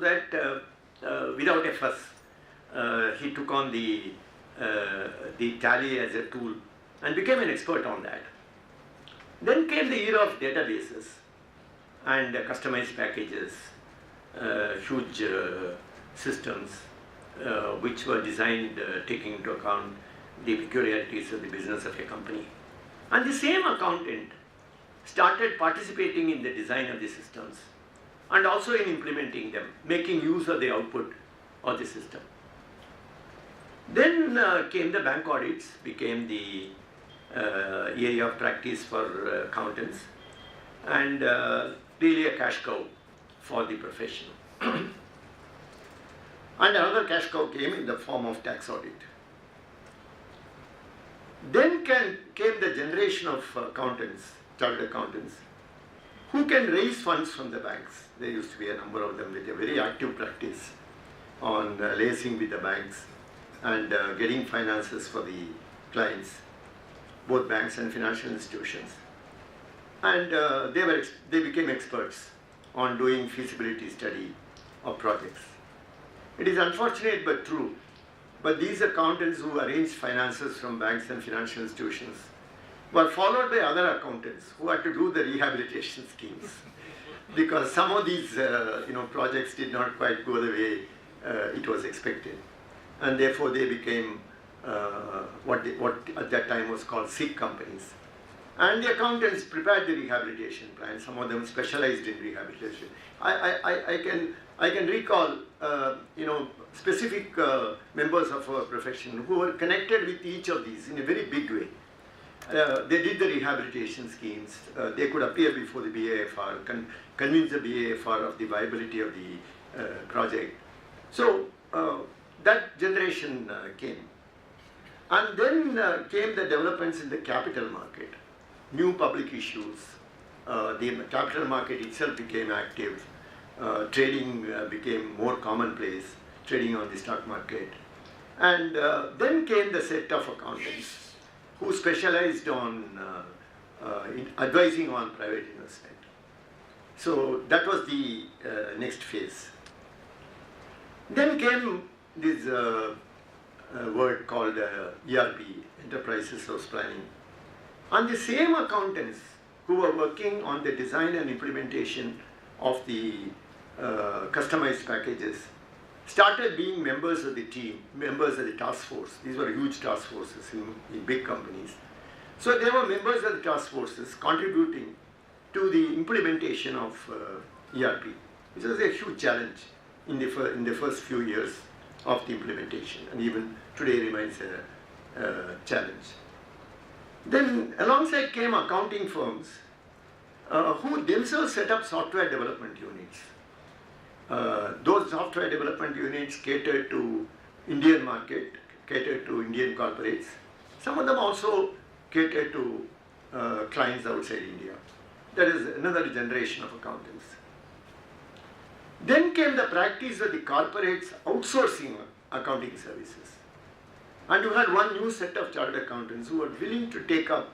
E: a fuss. He took on the tally as a tool and became an expert on that. Then came the era of databases and customized packages, huge systems which were designed taking into account the peculiarities of the business of a company. And the same accountant started participating in the design of the systems and also in implementing them, making use of the output of the system. Then came the bank audits, became the area of practice for accountants, and really a cash cow for the profession. And another cash cow came in the form of tax audit. Then came the generation of accountants, chartered accountants, who can raise funds from the banks. There used to be a number of them with a very active practice on liaising with the banks and getting finances for the clients, both banks and financial institutions. And they became experts on doing feasibility study of projects. It is unfortunate but true, but these accountants who arranged finances from banks and financial institutions were followed by other accountants who had to do the rehabilitation schemes, because some of these projects did not quite go the way it was expected, and therefore they became what at that time was called sick companies. And the accountants prepared the rehabilitation plan. Some of them specialized in rehabilitation. I can recall specific members of our profession who were connected with each of these in a very big way. They did the rehabilitation schemes. They could appear before the BAFR, convince the BAFR of the viability of the project. So that generation came. And then came the developments in the capital market, new public issues. The capital market itself became active. Trading became more commonplace, trading on the stock market. And then came the set of accountants who specialized on in advising on private investment. So that was the next phase. Then came this word called ERP, Enterprise Resource Planning. And the same accountants who were working on the design and implementation of the customized packages started being members of the team, members of the task force. These were huge task forces in big companies. So they were members of the task forces contributing to the implementation of ERP, which was a huge challenge in the first few years of the implementation, and even today remains a challenge. Then alongside came accounting firms who themselves set up software development units. those software development units cater to Indian market, cater to Indian corporates. Some of them also cater to clients outside India. That is another generation of accountants. Then came the practice of the corporates outsourcing accounting services. And you had one new set of chartered accountants who were willing to take up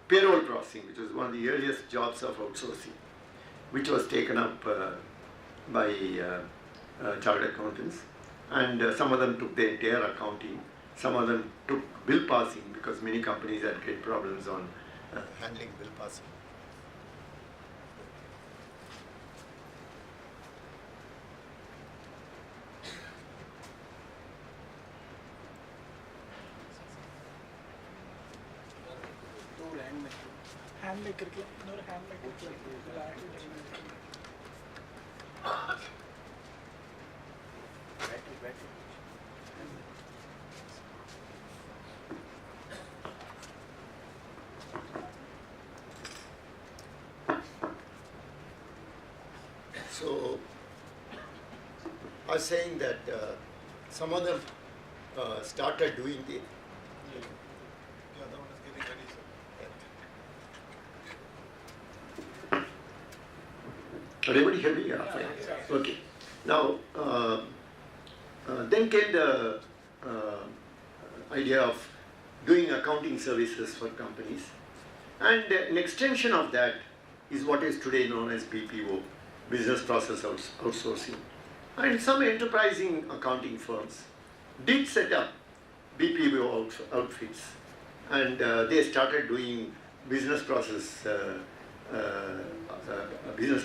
E: payroll processing, which was one of the earliest jobs of outsourcing, which was taken up by chartered accountants. And some of them took the entire accounting, some of them took bill passing because many companies had great problems on handling bill passing. So, I was saying that some of them started doing the. Everybody hear me? Yeah, fine. Okay. Now, then came the idea of doing accounting services for companies, and an extension of that is what is today known as BPO, business process outsourcing. And some enterprising accounting firms did set up BPO outfits, and they started doing business process, business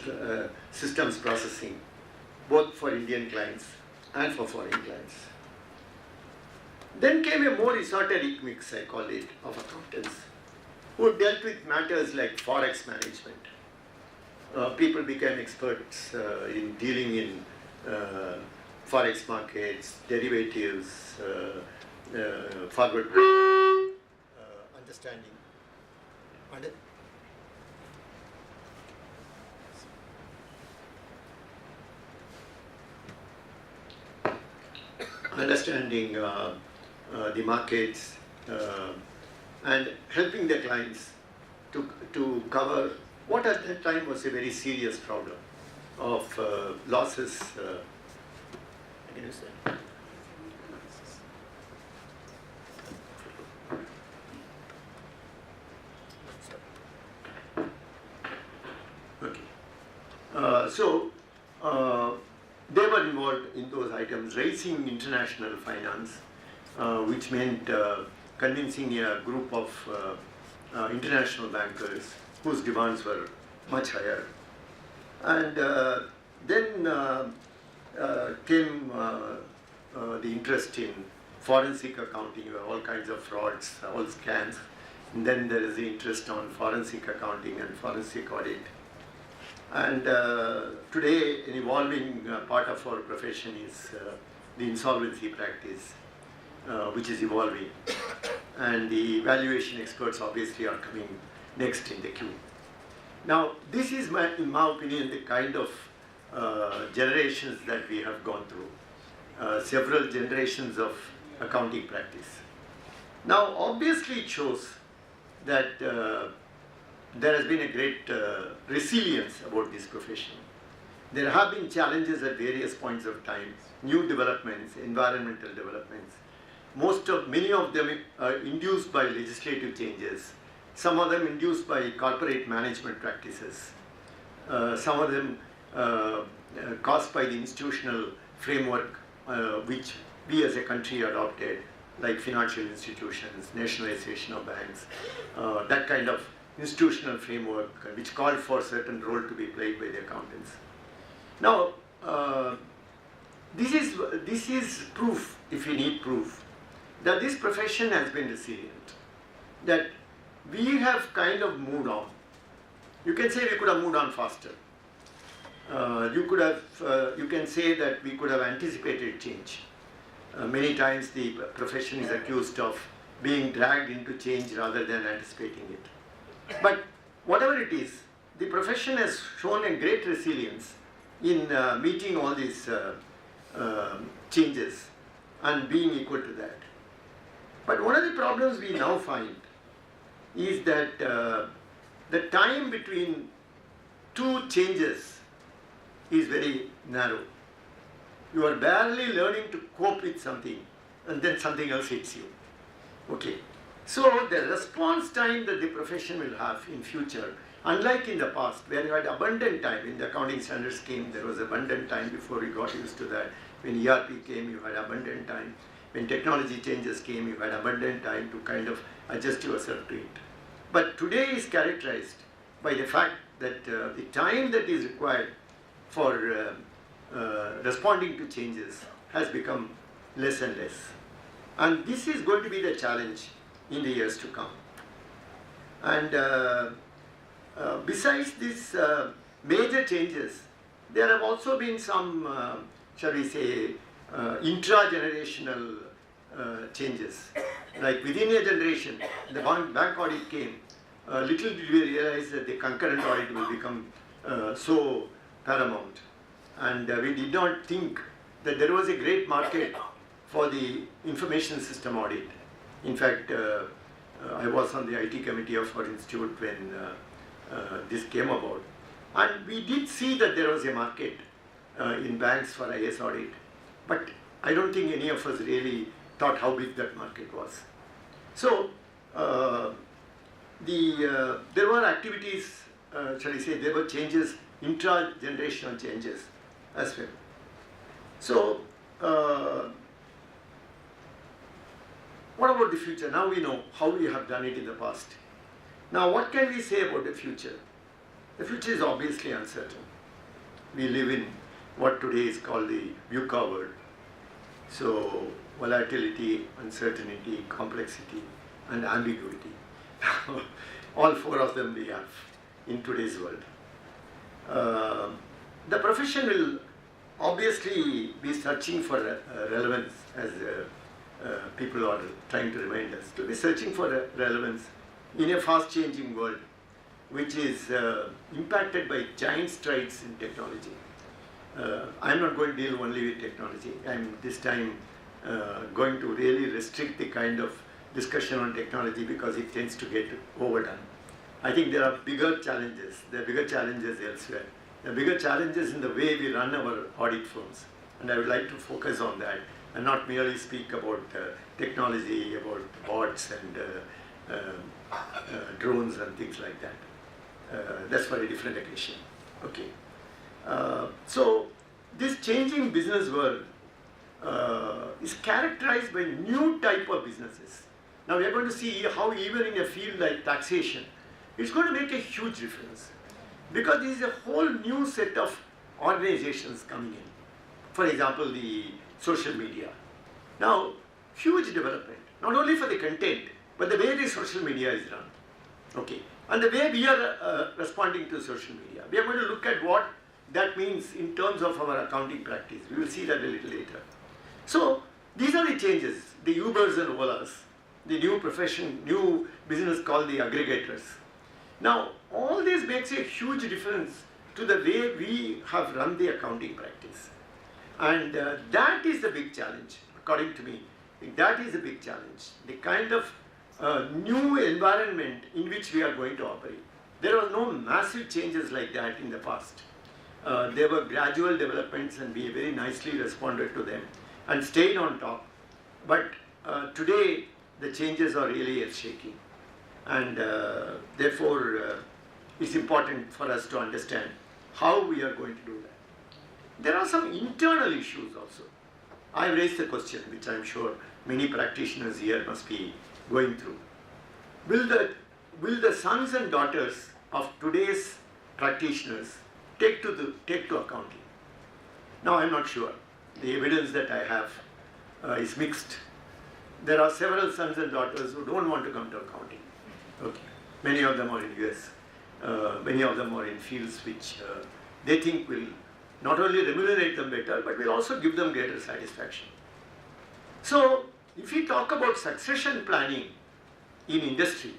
E: systems processing, both for Indian clients and for foreign clients. Then came a more esoteric mix, I call it, of accountants who dealt with matters like forex management. People became experts in dealing in forex markets, derivatives, forward understanding. Understanding the markets and helping the clients to cover what at that time was a very serious problem of losses. Can you say? Okay. So they were involved in those items, raising international finance, which meant convincing a group of international bankers whose demands were much higher. And then came the interest in forensic accounting, all kinds of frauds, all scams. And then there is the interest on forensic accounting and forensic audit. And today, an evolving part of our profession is the insolvency practice, which is evolving. And the valuation experts obviously are coming next in the queue. Now, this is, in my opinion, the kind of generations that we have gone through, several generations of accounting practice. Now, obviously it shows that there has been a great resilience about this profession. There have been challenges at various points of time, new developments, environmental developments. Many of them induced by legislative changes, some of them induced by corporate management practices, some of them caused by the institutional framework which we as a country adopted, like financial institutions, nationalization of banks, that kind of institutional framework which called for a certain role to be played by the accountants. Now, this is proof, if we need proof, that this profession has been resilient, that we have kind of moved on. You can say we could have moved on faster. You can say that we could have anticipated change. Many times the profession is accused of being dragged into change rather than anticipating it. But whatever it is, the profession has shown a great resilience in meeting all these changes and being equal to that. But one of the problems we now find is that the time between two changes is very narrow. You are barely learning to cope with something and then something else hits you. Okay. So the response time that the profession will have in future, unlike in the past where you had abundant time, when the accounting standards came, there was abundant time before we got used to that. When ERP came, you had abundant time. When technology changes came, you had abundant time to kind of adjust yourself to it. But today is characterized by the fact that the time that is required for responding to changes has become less and less. And this is going to be the challenge in the years to come. And besides these major changes, there have also been some, shall we say, intra-generational changes. Like within a generation, the bank audit came. Little did we realize that the concurrent audit will become so paramount. And we did not think that there was a great market for the information system audit. In fact, I was on the IT committee of our institute when this came about. And we did see that there was a market in banks for IS audit. But I don't think any of us really thought how big that market was. So, there were activities, shall we say, there were changes, intra-generational changes as well. So, what about the future? Now we know how we have done it in the past. Now what can we say about the future? The future is obviously uncertain. We live in what today is called the VUCA world. So volatility, uncertainty, complexity and ambiguity. All four of them we have in today's world. The profession will obviously be searching for relevance, as people are trying to remind us, to be searching for relevance in a fast changing world which is impacted by giant strides in technology. I'm not going to deal only with technology. I'm this time going to really restrict the kind of discussion on technology because it tends to get overdone. I think there are bigger challenges. There are bigger challenges elsewhere. There are bigger challenges in the way we run our audit firms. And I would like to focus on that and not merely speak about technology, about bots and drones and things like that. That's for a different occasion. Okay. So this changing business world is characterized by new type of businesses. Now we are going to see how even in a field like taxation, it's going to make a huge difference because there is a whole new set of organizations coming in. For example, the social media. Now, huge development, not only for the content, but the way the social media is run. Okay. And the way we are responding to social media. We are going to look at what that means in terms of our accounting practice. We will see that a little later. So, these are the changes, the Ubers and Olas, the new profession, new business called the aggregators. Now, all this makes a huge difference to the way we have run the accounting practice. And that is the big challenge, according to me. That is the big challenge. The kind of new environment in which we are going to operate. There were no massive changes like that in the past. There were gradual developments and we very nicely responded to them and stayed on top. But today the changes are really earth-shaking. And therefore it's important for us to understand how we are going to do that. There are some internal issues also. I raised a question which I am sure many practitioners here must be going through. Will the sons and daughters of today's practitioners take to accounting? Now I am not sure. The evidence that I have is mixed. There are several sons and daughters who don't want to come to accounting. Okay. Many of them are in US. Many of them are in fields which they think will not only remunerate them better, but will also give them greater satisfaction. So, if we talk about succession planning in industry,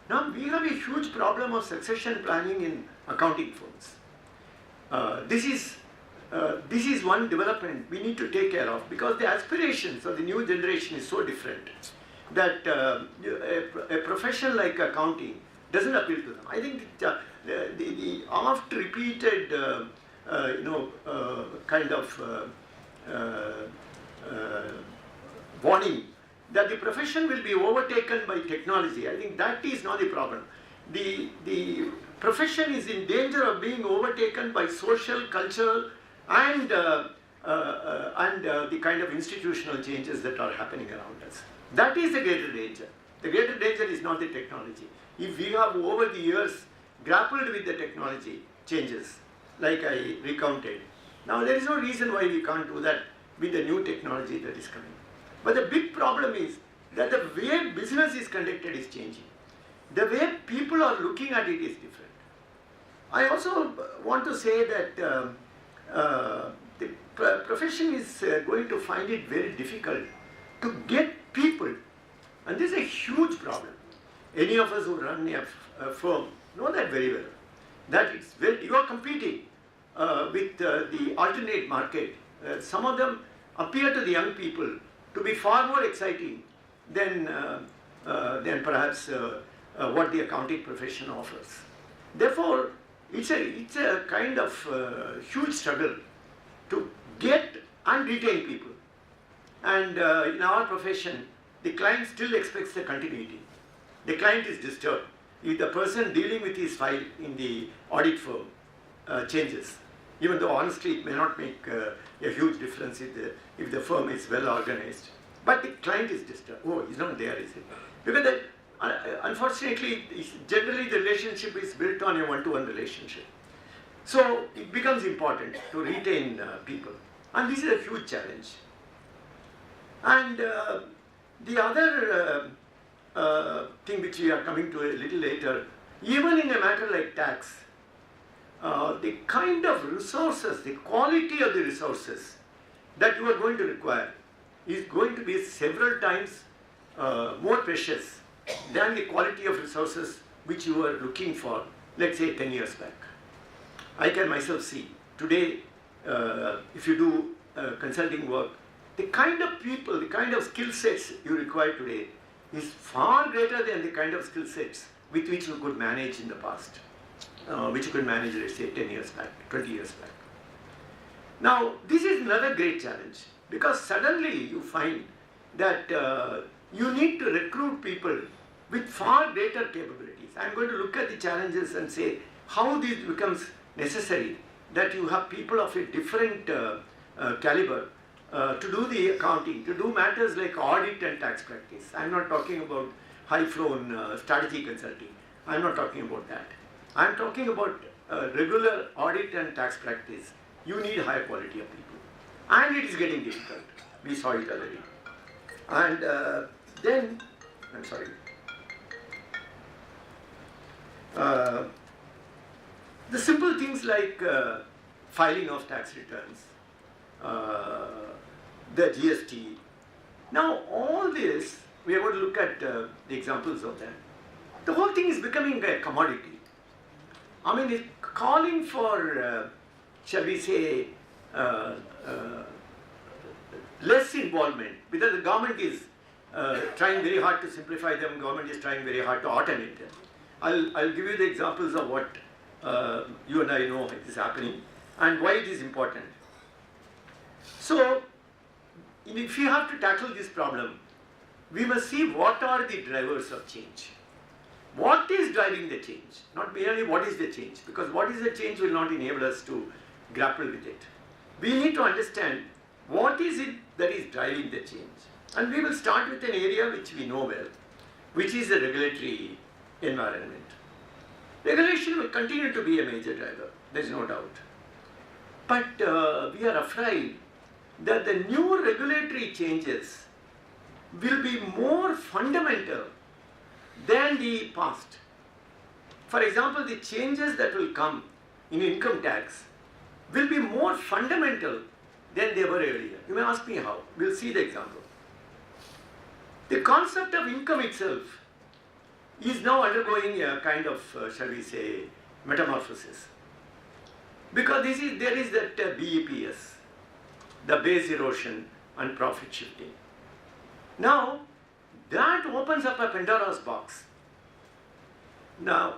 E: now we have a huge problem of succession planning in accounting firms. This is this is one development we need to take care of, because the aspirations of the new generation is so different that a profession like accounting doesn't appeal to them. I think the oft repeated kind of warning that the profession will be overtaken by technology, I think that is not the problem. The profession is in danger of being overtaken by social, cultural, and the kind of institutional changes that are happening around us. That is the greater danger. The greater danger is not the technology. If we have over the years grappled with the technology changes, like I recounted, now there is no reason why we can't do that with the new technology that is coming. But the big problem is that the way business is conducted is changing. The way people are looking at it is different. I also want to say that the profession is going to find it very difficult to get people, and this is a huge problem. Any of us who run a firm know that very well. That it's you are competing with the alternate market. Some of them appear to the young people to be far more exciting than perhaps what the accounting profession offers. Therefore, it's a kind of huge struggle to get and retain people. And in our profession, the client still expects the continuity. The client is disturbed if the person dealing with his file in the audit firm changes, even though honestly it may not make a huge difference if the firm is well organized. But the client is disturbed. Oh, he's not there, is it? Because unfortunately, generally the relationship is built on a one-to-one relationship. So it becomes important to retain people. And this is a huge challenge. And the other thing which we are coming to a little later, even in a matter like tax, the kind of resources, the quality of the resources that you are going to require is going to be several times more precious than the quality of resources which you were looking for, let's say 10 years back. I can myself see today, if you do consulting work, the kind of people, the kind of skill sets you require today is far greater than the kind of skill sets with which you could manage in the past, which you could manage, let's say, 10 years back, 20 years back. Now, this is another great challenge, because suddenly you find that you need to recruit people with far greater capabilities. I'm going to look at the challenges and say how this becomes necessary, that you have people of a different caliber to do the accounting, to do matters like audit and tax practice. I'm not talking about high-flown strategy consulting. I'm not talking about that. I'm talking about regular audit and tax practice. You need higher quality of people. And it is getting difficult. We saw it already. And then, I'm sorry. The simple things like filing of tax returns, the GST. Now all this, we are going to look at the examples of that. The whole thing is becoming a commodity. I mean, it's calling for, shall we say, less involvement, because the government is trying very hard to simplify them, government is trying very hard to automate them. I'll give you the examples of what you and I know is happening and why it is important. So, if you have to tackle this problem, we must see what are the drivers of change. What is driving the change? Not merely what is the change, because what is the change will not enable us to grapple with it. We need to understand what is it that is driving the change. And we will start with an area which we know well, which is the regulatory environment. Regulation will continue to be a major driver, there is no doubt. But we are afraid that the new regulatory changes will be more fundamental than the past. For example, the changes that will come in income tax will be more fundamental than they were earlier. You may ask me how. We'll see the example. The concept of income itself is now undergoing a kind of, shall we say, metamorphosis. Because there is that BEPS, the base erosion and profit shifting. Now, that opens up a Pandora's box. Now,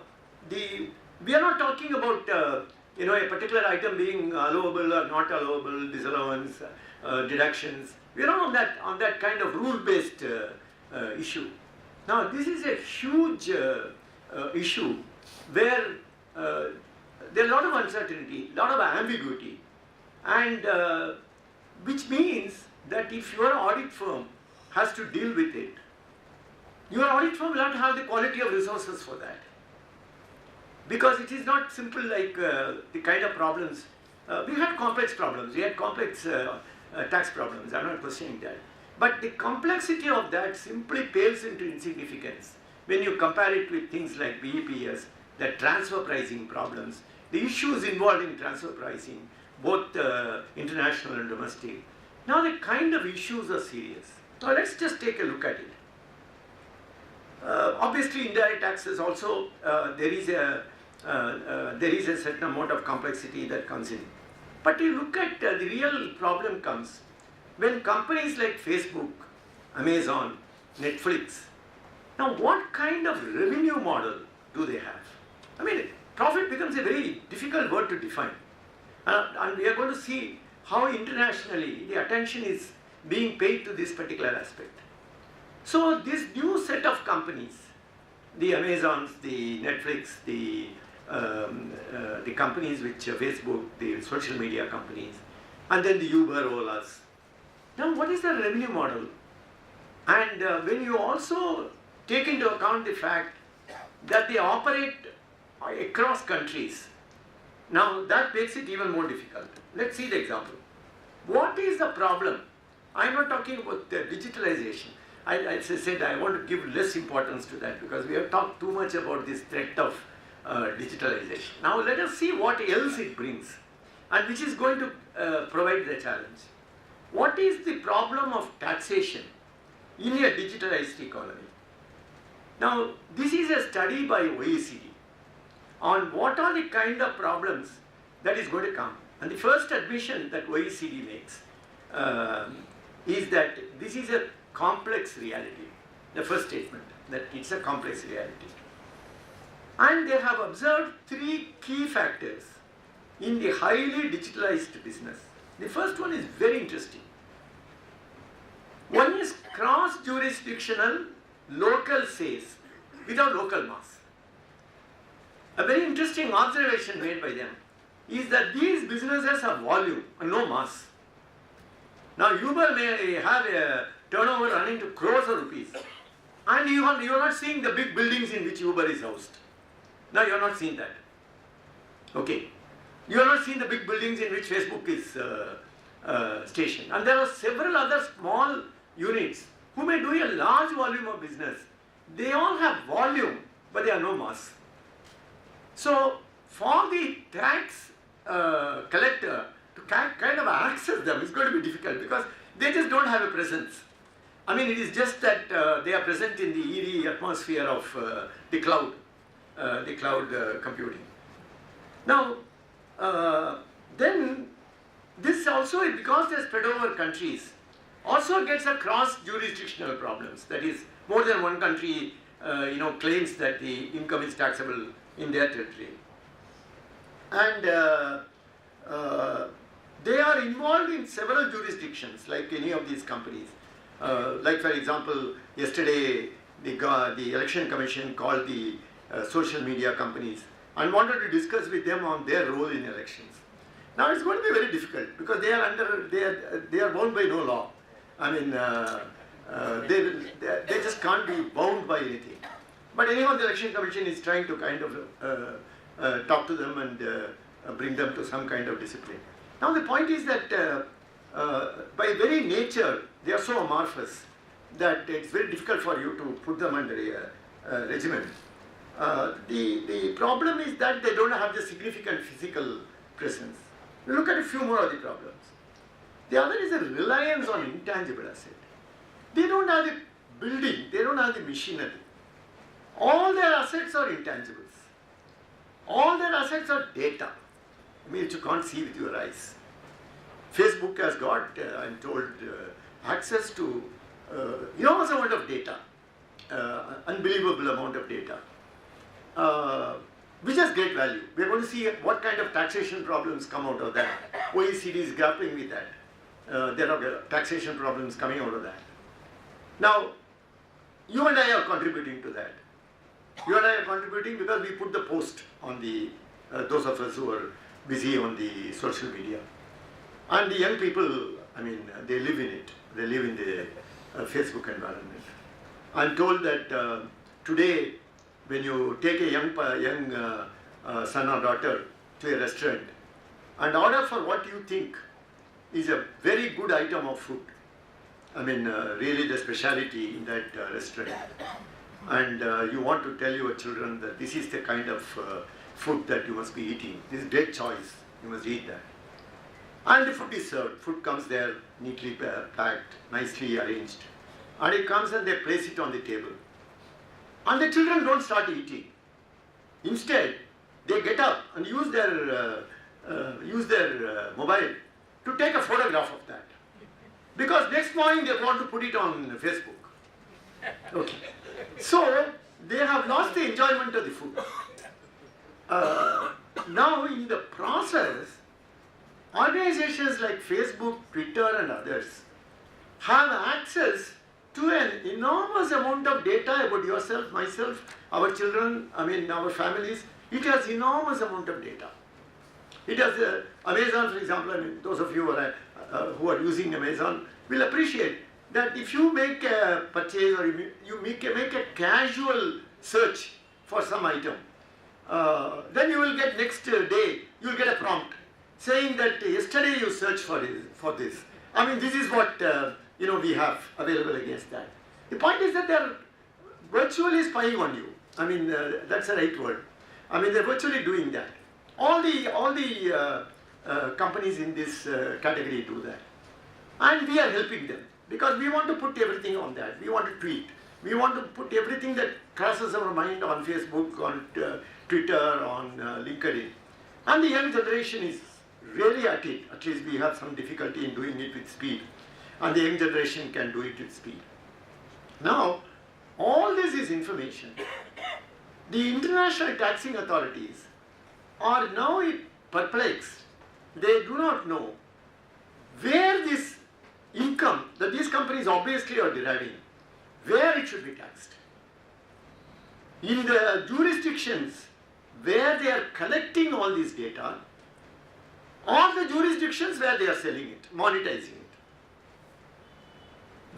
E: we are not talking about a particular item being allowable or not allowable, disallowance, deductions. We are not on that kind of rule-based issue. Now, this is a huge issue where there are a lot of uncertainty, a lot of ambiguity, and which means that if your audit firm has to deal with it, your audit firm will not have the quality of resources for that. Because it is not simple like the kind of problems. We had complex problems, we had complex tax problems, I'm not questioning that. But the complexity of that simply pales into insignificance when you compare it with things like BEPS, the transfer pricing problems, the issues involved in transfer pricing, both international and domestic. Now the kind of issues are serious. Now let's just take a look at it. Obviously indirect taxes also, there is a certain amount of complexity that comes in. But you look at the real problem comes when companies like Facebook, Amazon, Netflix, now what kind of revenue model do they have? I mean, profit becomes a very difficult word to define. And we are going to see how internationally the attention is being paid to this particular aspect. So this new set of companies, the Amazons, the Netflix, the companies which Facebook, the social media companies, and then the Uber, Olas. Now what is the revenue model? And when you also take into account the fact that they operate across countries, now that makes it even more difficult. Let's see the example. What is the problem? I'm not talking about the digitalization. I said I want to give less importance to that because we have talked too much about this threat of digitalization. Now let us see what else it brings and which is going to provide the challenge. What is the problem of taxation in a digitalized economy? Now this is a study by OECD on what are the kind of problems that is going to come. And the first admission that OECD makes is that this is a complex reality. The first statement, that it's a complex reality. And they have observed three key factors in the highly digitalized business. The first one is very interesting. One is cross-jurisdictional local sales without local mass. A very interesting observation made by them is that these businesses have volume and no mass. Now Uber may have a turnover running to crores of rupees, and you are not seeing the big buildings in which Uber is housed. Now you are not seeing that. Okay. You are not seeing the big buildings in which Facebook is stationed. And there are several other small units who may do a large volume of business. They all have volume, but they are no mass. So for the tax collector to kind of access them is going to be difficult because they just don't have a presence. I mean, it is just that they are present in the eerie atmosphere of the cloud computing. Now, then this also, because they are spread over countries, also gets a cross-jurisdictional problems. That is, more than one country, claims that the income is taxable in their territory, and they are involved in several jurisdictions, like any of these companies. Like for example, yesterday the Election Commission called the social media companies and wanted to discuss with them on their role in elections. Now it's going to be very difficult because they are bound by no law. I mean, they just can't be bound by anything. But anyhow, the Election Commission is trying to kind of talk to them and bring them to some kind of discipline. Now the point is that by very nature they are so amorphous that it's very difficult for you to put them under a regimen. The problem is that they don't have the significant physical presence. We look at a few more of the problems. The other is a reliance on intangible asset. They don't have the building, they don't have the machinery. All their assets are intangibles. All their assets are data. I mean, you can't see with your eyes. Facebook has got, I'm told, access to enormous amount of data, unbelievable amount of data, which has great value. We are going to see what kind of taxation problems come out of that. OECD is grappling with that. There are taxation problems coming out of that. Now, you and I are contributing to that. You and I are contributing because we put the post on the, those of us who are busy on the social media. And the young people, I mean, they live in it. They live in the Facebook environment. I'm told that today, when you take a young son or daughter to a restaurant and order for what you think is a very good item of food, I mean, really the speciality in that restaurant, and you want to tell your children that this is the kind of food that you must be eating. This is a great choice. You must eat that. And the food is served. Food comes there neatly packed, nicely arranged. And it comes and they place it on the table. And the children don't start eating. Instead, they get up and use their mobile to take a photograph of that. Because next morning they want to put it on Facebook. Okay. So, they have lost the enjoyment of the food. Now, in the process, organizations like Facebook, Twitter and others have access to an enormous amount of data about yourself, myself, our children, I mean our families. It has enormous amount of data. It has Amazon, for example, I mean those of you who are using Amazon will appreciate that if you make a purchase or you make a casual search for some item, then you will get next day, you will get a prompt saying that yesterday you searched for this. I mean, this is what we have available against that. The point is that they are virtually spying on you. I mean, that's the right word. I mean, they're virtually doing that. All the companies in this category do that, and we are helping them because we want to put everything on that. We want to tweet. We want to put everything that crosses our mind on Facebook, on Twitter, on LinkedIn, and the young generation is really at it. At least we have some difficulty in doing it with speed, and the young generation can do it with speed. Now, all this is information. The international taxing authorities are now perplexed. They do not know where this income that these companies obviously are deriving, where it should be taxed. In the jurisdictions where they are collecting all this data, or the jurisdictions where they are selling it, monetizing it.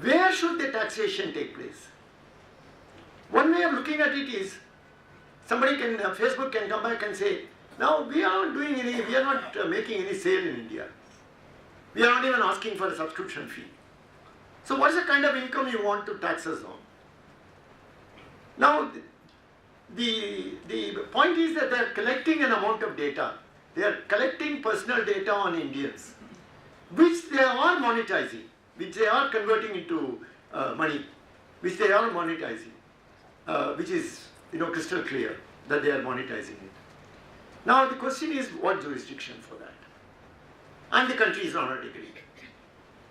E: Where should the taxation take place? One way of looking at it is, Facebook can come back and say, now we are not making any sale in India. We are not even asking for a subscription fee. So what is the kind of income you want to tax us on? Now, the point is that they are collecting an amount of data. They are collecting personal data on Indians, which they are monetizing, which they are converting into money, which they are monetizing, which is crystal clear that they are monetizing it. Now the question is, what jurisdiction for that? And the countries are not agreed.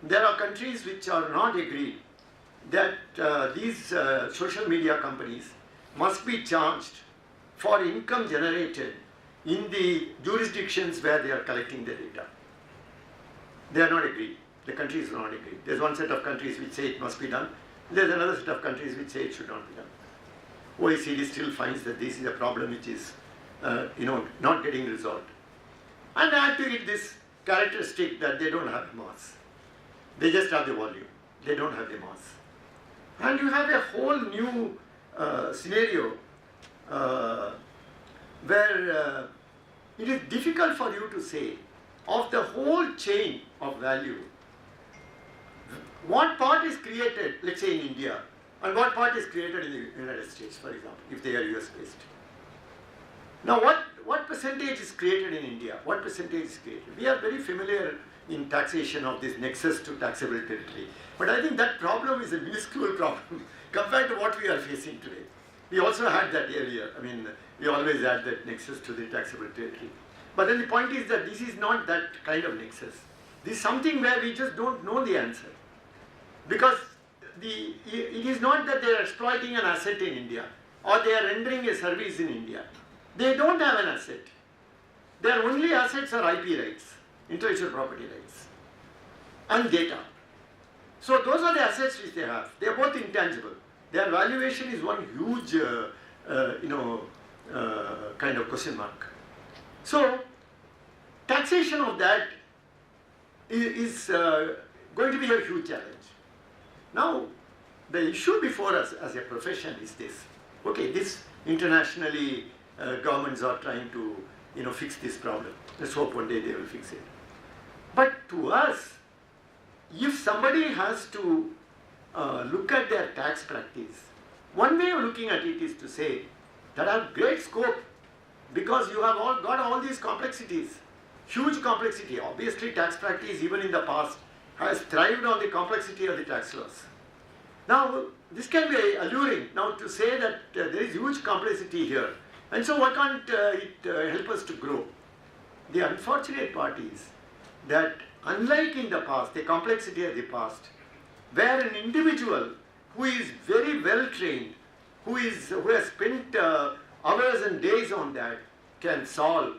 E: There are countries which are not agreed that these social media companies must be charged for income generated in the jurisdictions where they are collecting the data. They are not agreed. The countries are not agreed. There's one set of countries which say it must be done. There's another set of countries which say it should not be done. OECD still finds that this is a problem which is not getting resolved. And add to it this characteristic that they don't have the mass. They just have the volume. They don't have the mass. And you have a whole new scenario where it is difficult for you to say of the whole chain of value, what part is created, let's say in India, and what part is created in the United States, for example, if they are US based. Now what percentage is created in India? What percentage is created? We are very familiar in taxation of this nexus to taxable territory. But I think that problem is a minuscule problem compared to what we are facing today. We also had that earlier. I mean, we always had that nexus to the taxable territory. But then the point is that this is not that kind of nexus. This is something where we just don't know the answer. Because it is not that they are exploiting an asset in India or they are rendering a service in India. They don't have an asset. Their only assets are IP rights, intellectual property rights, and data. So those are the assets which they have. They are both intangible. Their valuation is one huge, kind of question mark. So taxation of that is going to be a huge challenge. Now, the issue before us as a profession is this. Okay, this internationally governments are trying to fix this problem. Let's hope one day they will fix it. But to us, if somebody has to look at their tax practice, one way of looking at it is to say that have great scope because you have got all these complexities, huge complexity. Obviously, tax practice even in the past has thrived on the complexity of the tax laws. Now, this can be alluring now to say that there is huge complexity here. And so why can't it help us to grow? The unfortunate part is that unlike in the past, the complexity of the past, where an individual who is very well trained, who has spent hours and days on that, can solve,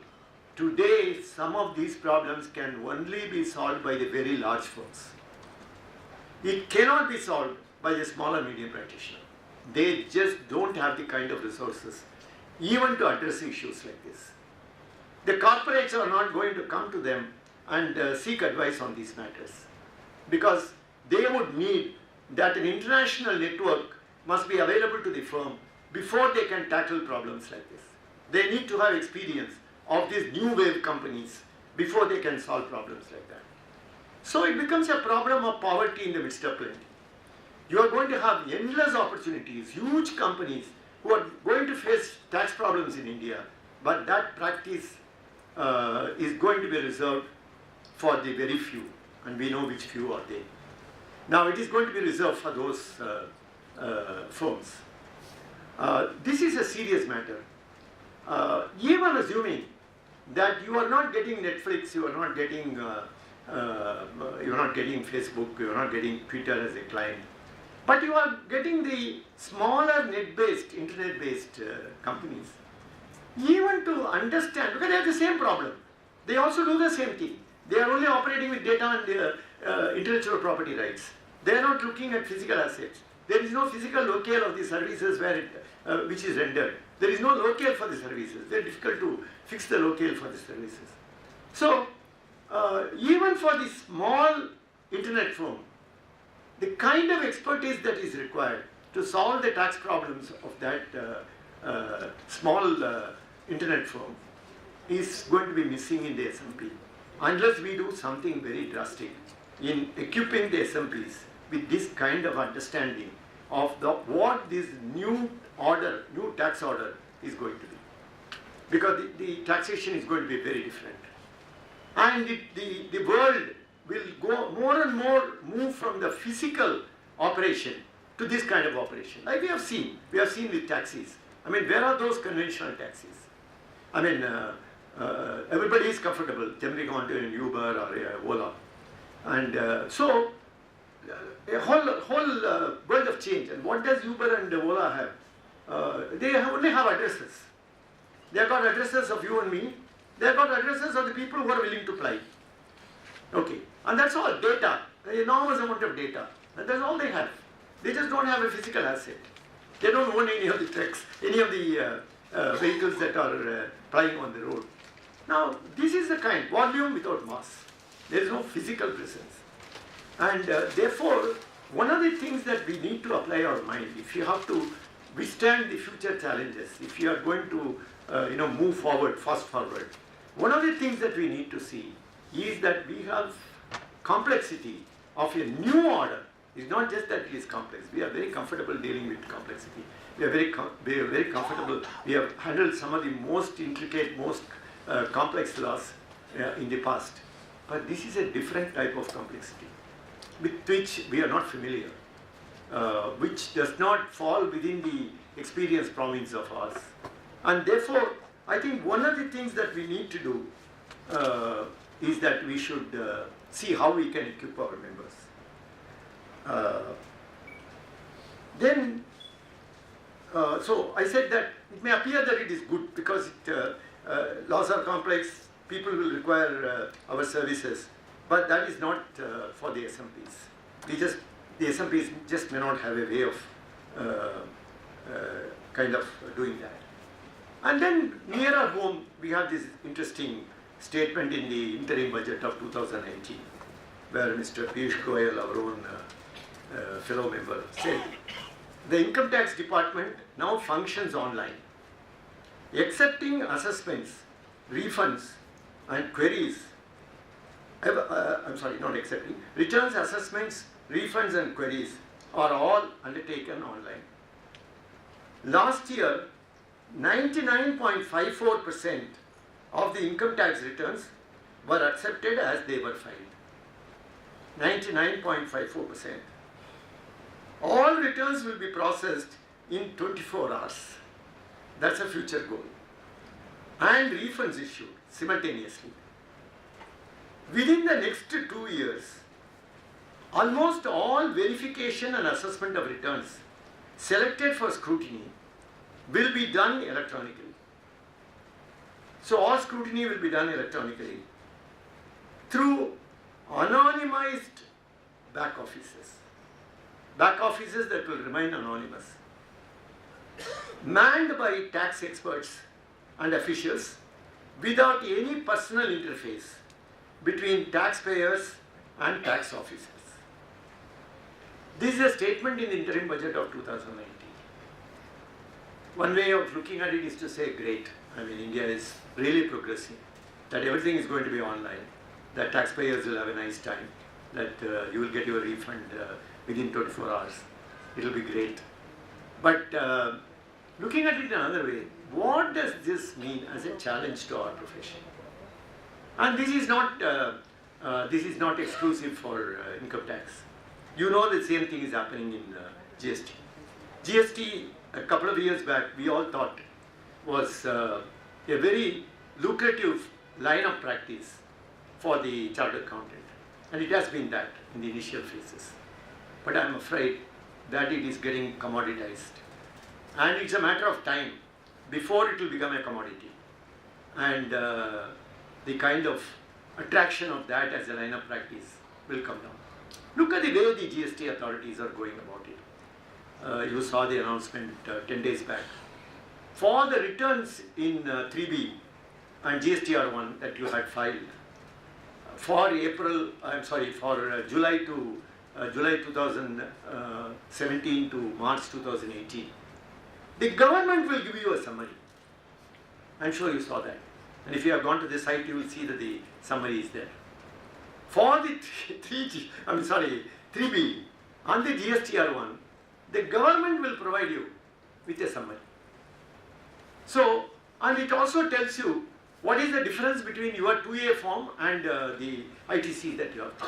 E: today some of these problems can only be solved by the very large firms. It cannot be solved by the small and medium practitioner. They just don't have the kind of resources even to address issues like this. The corporates are not going to come to them and seek advice on these matters because they would need that an international network must be available to the firm before they can tackle problems like this. They need to have experience of these new wave companies before they can solve problems like that. So it becomes a problem of poverty in the midst of plenty. You are going to have endless opportunities, huge companies who are going to face tax problems in India, but that practice is going to be reserved for the very few, and we know which few are they. Now it is going to be reserved for those firms. This is a serious matter. Even assuming that you are not getting Netflix, you are not getting Facebook, you are not getting Twitter as a client, but you are getting the smaller net-based, internet-based companies. Even to understand, because they have the same problem. They also do the same thing. They are only operating with data and intellectual property rights. They are not looking at physical assets. There is no physical locale of the services which is rendered. There is no locale for the services. Very difficult to fix the locale for the services. So, even for the small internet firm, the kind of expertise that is required to solve the tax problems of that small internet firm is going to be missing in the SMP, unless we do something very drastic in equipping the SMPs with this kind of understanding of what this new tax order is going to be. Because the taxation is going to be very different. And the world will go more and more move from the physical operation to this kind of operation. Like we have seen with taxis. I mean, where are those conventional taxis? I mean, everybody is comfortable jumping onto an Uber or Ola. And so, a whole world of change. And what does Uber and Ola have? They only have addresses. They have got addresses of you and me. They have got addresses of the people who are willing to fly. Okay. And that's all, data. An enormous amount of data. And that's all they have. They just don't have a physical asset. They don't own any of the trucks, any of the vehicles that are plying on the road. Now, this is the kind, volume without mass. There is no physical presence. And therefore, one of the things that we need to apply our mind, if you have to withstand the future challenges, if you are going to move forward, fast forward, one of the things that we need to see is that we have complexity of a new order. It's not just that it is complex. We are very comfortable dealing with complexity. We are very comfortable. We have handled some of the most intricate, most complex laws in the past. But this is a different type of complexity with which we are not familiar, which does not fall within the experience province of ours. And therefore, I think one of the things that we need to do is that we should see how we can equip our members. So I said that it may appear that it is good because laws are complex, people will require our services, but that is not for the SMPs. The SMPs just may not have a way of kind of doing that. And then nearer home, we have this interesting statement in the interim budget of 2019, where Mr. Piyush Goyal, our own fellow member, said, the income tax department now functions online. Accepting assessments, refunds and queries, returns, assessments, refunds and queries are all undertaken online. Last year, 99.54% of the income tax returns were accepted as they were filed. 99.54%. All returns will be processed in 24 hours. That's a future goal. And refunds issued simultaneously. Within the next 2 years, almost all verification and assessment of returns selected for scrutiny will be done electronically. So all scrutiny will be done electronically through anonymized back offices. Back offices that will remain anonymous, manned by tax experts and officials without any personal interface between taxpayers and tax officers. This is a statement in the interim budget of 2019. One way of looking at it is to say, great, I mean, India is really progressing, that everything is going to be online, that taxpayers will have a nice time, that you will get your refund within 24 hours. It will be great. But looking at it another way, what does this mean as a challenge to our profession? And this is not exclusive for income tax. You know the same thing is happening in GST. GST, a couple of years back, we all thought was a very lucrative line of practice for the chartered accountant. And it has been that in the initial phases. But I am afraid that it is getting commoditized. And it's a matter of time before it will become a commodity. And the kind of attraction of that as a line of practice will come down. Look at the way the GST authorities are going about it. You saw the announcement 10 days back. For the returns in 3B and GSTR1 that you had filed, for July 2017 to March 2018, the government will give you a summary. I'm sure you saw that. And if you have gone to the site, you will see that the summary is there. For the 3B and the GSTR1, the government will provide you with a summary. So, and it also tells you what is the difference between your 2A form and the ITC that you have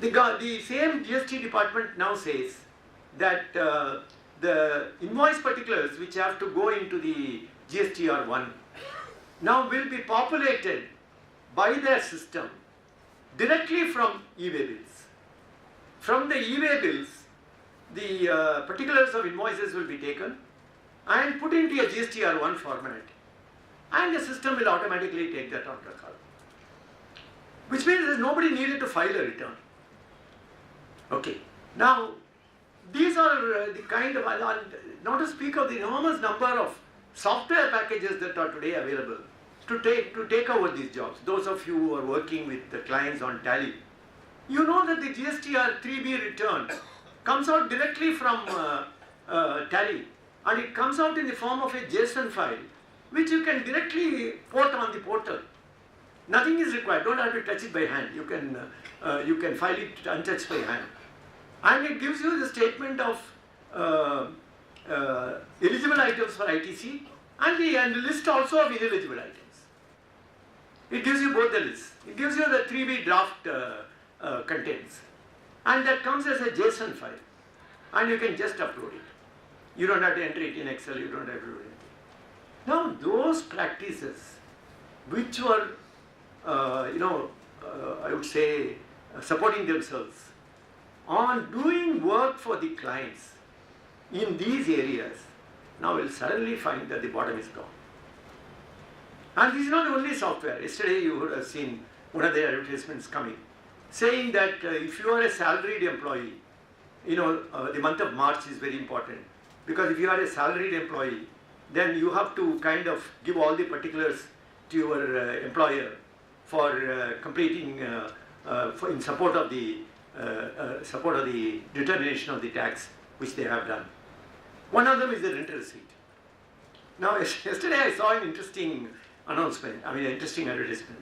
E: taken. The same GST department now says that the invoice particulars which have to go into the GSTR1 now will be populated by their system directly from e-way bills. From the e-way bills, the particulars of invoices will be taken and put into a GSTR1 format, and the system will automatically take that on record. Which means there is nobody needed to file a return. Okay. Now, these are the kind of, not to speak of the enormous number of software packages that are today available to take over these jobs. Those of you who are working with the clients on Tally, you know that the GSTR 3B return comes out directly from Tally, and it comes out in the form of a JSON file, which you can directly port on the portal. Nothing is required. Don't have to touch it by hand. You can file it untouched by hand, and it gives you the statement of eligible items for ITC and the list also of ineligible items. It gives you both the lists. It gives you the 3B draft contents, and that comes as a JSON file, and you can just upload it. You don't have to enter it in Excel. You don't have to do it. Now, those practices which were, I would say, supporting themselves on doing work for the clients in these areas, now will suddenly find that the bottom is gone. And this is not only software. Yesterday you would have seen one of the advertisements coming, saying that if you are a salaried employee, the month of March is very important, because if you are a salaried employee, then you have to kind of give all the particulars to your employer for completing, in support of the determination of the tax which they have done. One of them is the rent receipt. Now, yesterday I saw an interesting announcement, an interesting advertisement,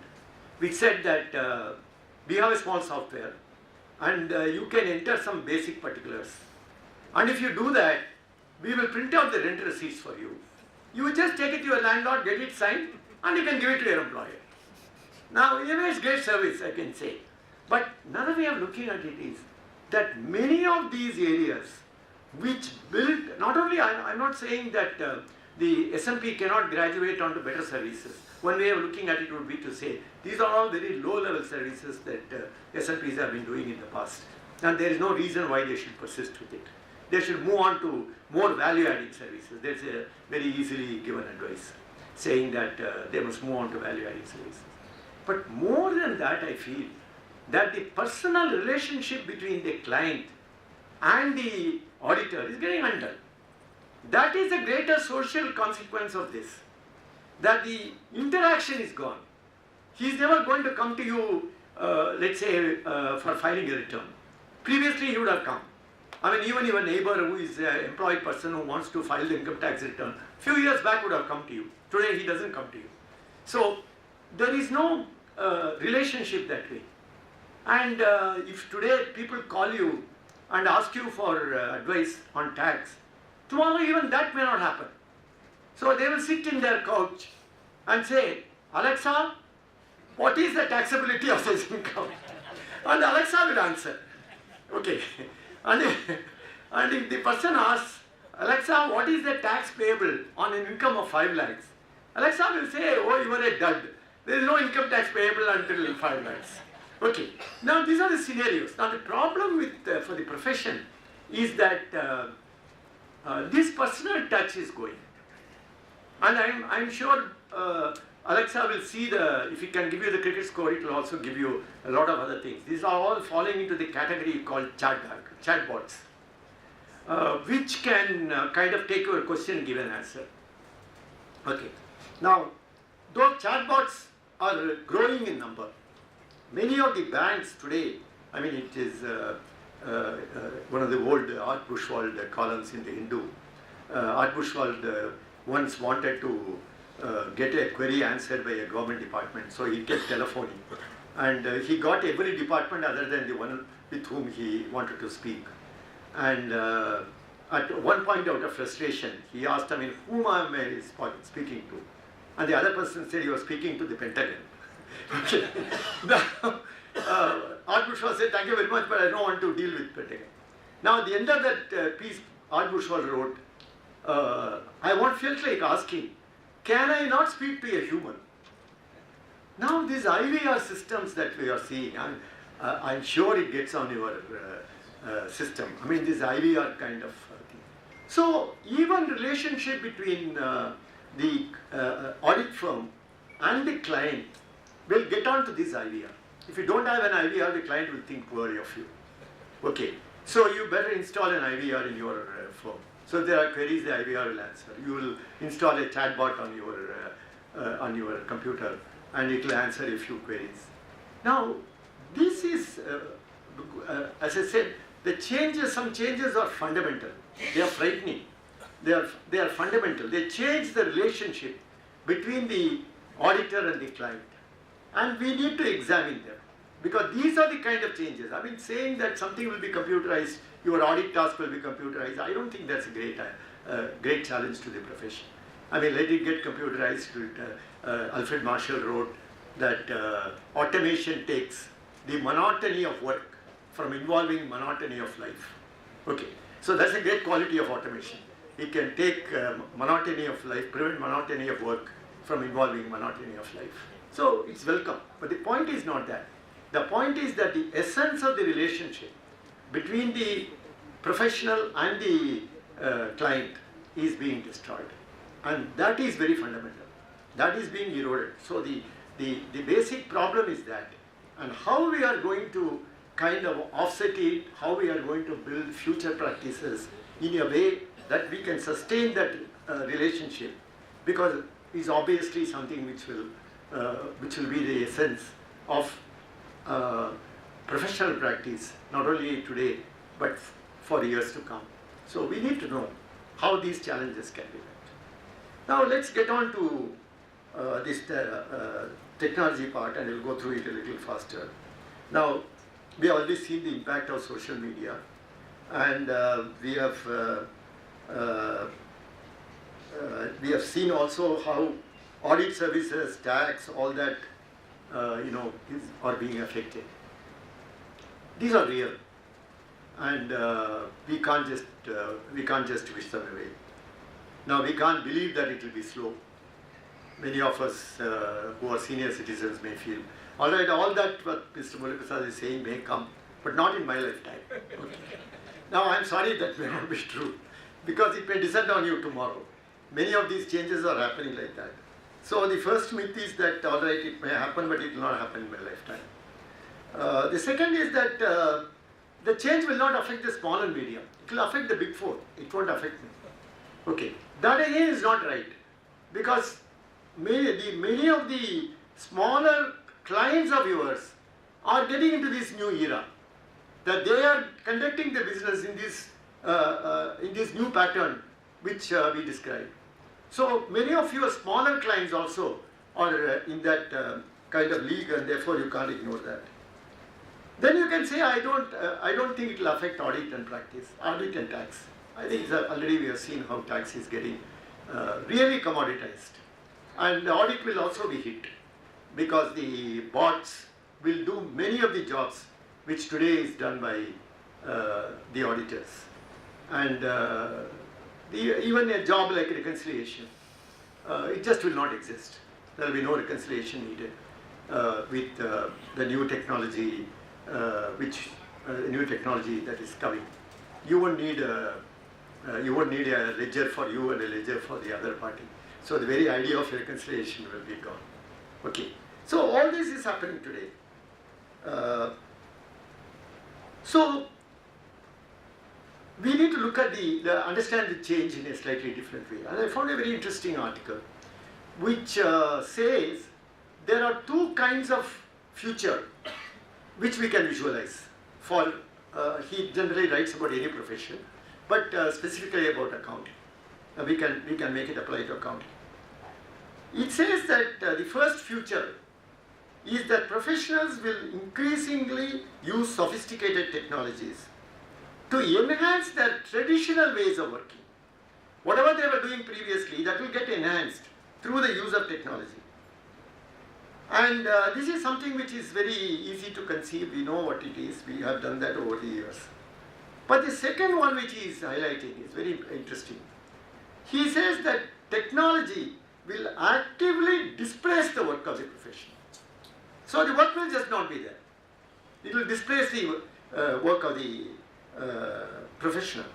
E: which said that we have a small software and you can enter some basic particulars. And if you do that, we will print out the rent receipts for you. You just take it to your landlord, get it signed, and you can give it to your employer. Now, it's great service, I can say. But another way of looking at it is that many of these areas which build, not only, I'm not saying that the S&P cannot graduate onto better services. One way of looking at it would be to say, these are all very low-level services that S&Ps have been doing in the past. And there is no reason why they should persist with it. They should move on to more value-adding services. There's a very easily given advice saying that they must move on to value-adding services. But more than that, I feel that the personal relationship between the client and the auditor is getting undone. That is the greater social consequence of this, that the interaction is gone. He is never going to come to you, let's say, for filing a return. Previously, he would have come. Even your neighbor who is an employed person who wants to file the income tax return, few years back would have come to you. Today, he doesn't come to you. So, there is no relationship that way. And if today people call you and ask you for advice on tax, tomorrow even that may not happen. So they will sit in their couch and say, Alexa, what is the taxability of this income? And Alexa will answer. Okay. And if the person asks, Alexa, what is the tax payable on an income of 5 lakhs? Alexa will say, oh, you are a dud. There is no income tax payable until 5 lakhs. Okay. Now these are the scenarios. Now the problem with for the profession is that this personal touch is going. And I'm sure Alexa will see if it can give you the cricket score, it will also give you a lot of other things. These are all falling into the category called chatbots, which can kind of take your question and give an answer. Okay. Now, those chatbots are growing in number. Many of the banks today, it is one of the old Art Buchwald columns in the Hindu. Art Buchwald once wanted to get a query answered by a government department, so he kept telephoning. And he got every department other than the one with whom he wanted to speak. And at one point, out of frustration, he asked, whom am I speaking to? And the other person said he was speaking to the Pentagon. Okay. Now, Art Buchwald said, thank you very much, but I don't want to deal with Pentagon. Now, at the end of that piece, Art Buchwald wrote, I felt like asking, can I not speak to a human? Now, these IVR systems that we are seeing, I'm sure it gets on your system. This IVR kind of thing. So, even relationship between the audit firm and the client will get on to this IVR. If you don't have an IVR, the client will think poorly of you. Okay, so you better install an IVR in your firm. So if there are queries, the IVR will answer. You will install a chatbot on your computer, and it will answer a few queries. Now, this is, as I said, some changes are fundamental. They are frightening. They are fundamental. They change the relationship between the auditor and the client. And we need to examine them, because these are the kind of changes. Saying that something will be computerized, your audit task will be computerized, I don't think that's a great challenge to the profession. Let it get computerized. Alfred Marshall wrote that automation takes the monotony of work from involving monotony of life. Okay, so that's a great quality of automation. It can take monotony of life, prevent monotony of work from involving monotony of life. So it's welcome. But the point is not that. The point is that the essence of the relationship between the professional and the client is being destroyed. And that is very fundamental. That is being eroded. So the basic problem is that. And how we are going to kind of offset it, how we are going to build future practices in a way that we can sustain that relationship, because it's obviously something which will be the essence of professional practice, not only today but for years to come. So we need to know how these challenges can be met. Now let's get on to this technology part, and we'll go through it a little faster. Now, we have already seen the impact of social media, and we have seen also how audit services, tax, all that are being affected. These are real, and we can't just wish them away. Now we can't believe that it will be slow. Many of us who are senior citizens may feel, all right, all that what Mr. Murali is saying may come, but not in my lifetime. Okay. Now I'm sorry, that may not be true, because it may descend on you tomorrow. Many of these changes are happening like that. So the first myth is that, all right, it may happen, but it will not happen in my lifetime. The second is that the change will not affect the small and medium. It will affect the big four. It won't affect me. Okay, that again is not right, because many of the smaller clients of yours are getting into this new era, that they are conducting the business in this new pattern which we described. So many of your smaller clients also are in that kind of league, and therefore you can't ignore that. Then you can say, I don't think it will affect audit and practice, audit and tax. I think already we have seen how tax is getting really commoditized. And the audit will also be hit, because the bots will do many of the jobs which today is done by the auditors. And even a job like reconciliation, it just will not exist. There will be no reconciliation needed with the new technology, new technology that is coming. You won't need a ledger for you and a ledger for the other party. So the very idea of reconciliation will be gone. Okay. So all this is happening today. So we need to look at understand the change in a slightly different way. And I found a very interesting article which says there are two kinds of future which we can visualize. For he generally writes about any profession, but specifically about accounting. We can make it apply to accounting. It says that the first future is that professionals will increasingly use sophisticated technologies to enhance their traditional ways of working. Whatever they were doing previously, that will get enhanced through the use of technology. And this is something which is very easy to conceive. We know what it is. We have done that over the years. But the second one which he is highlighting is very interesting. He says that technology will actively displace the work of the profession. So the work will just not be there. It will displace the work of the professional.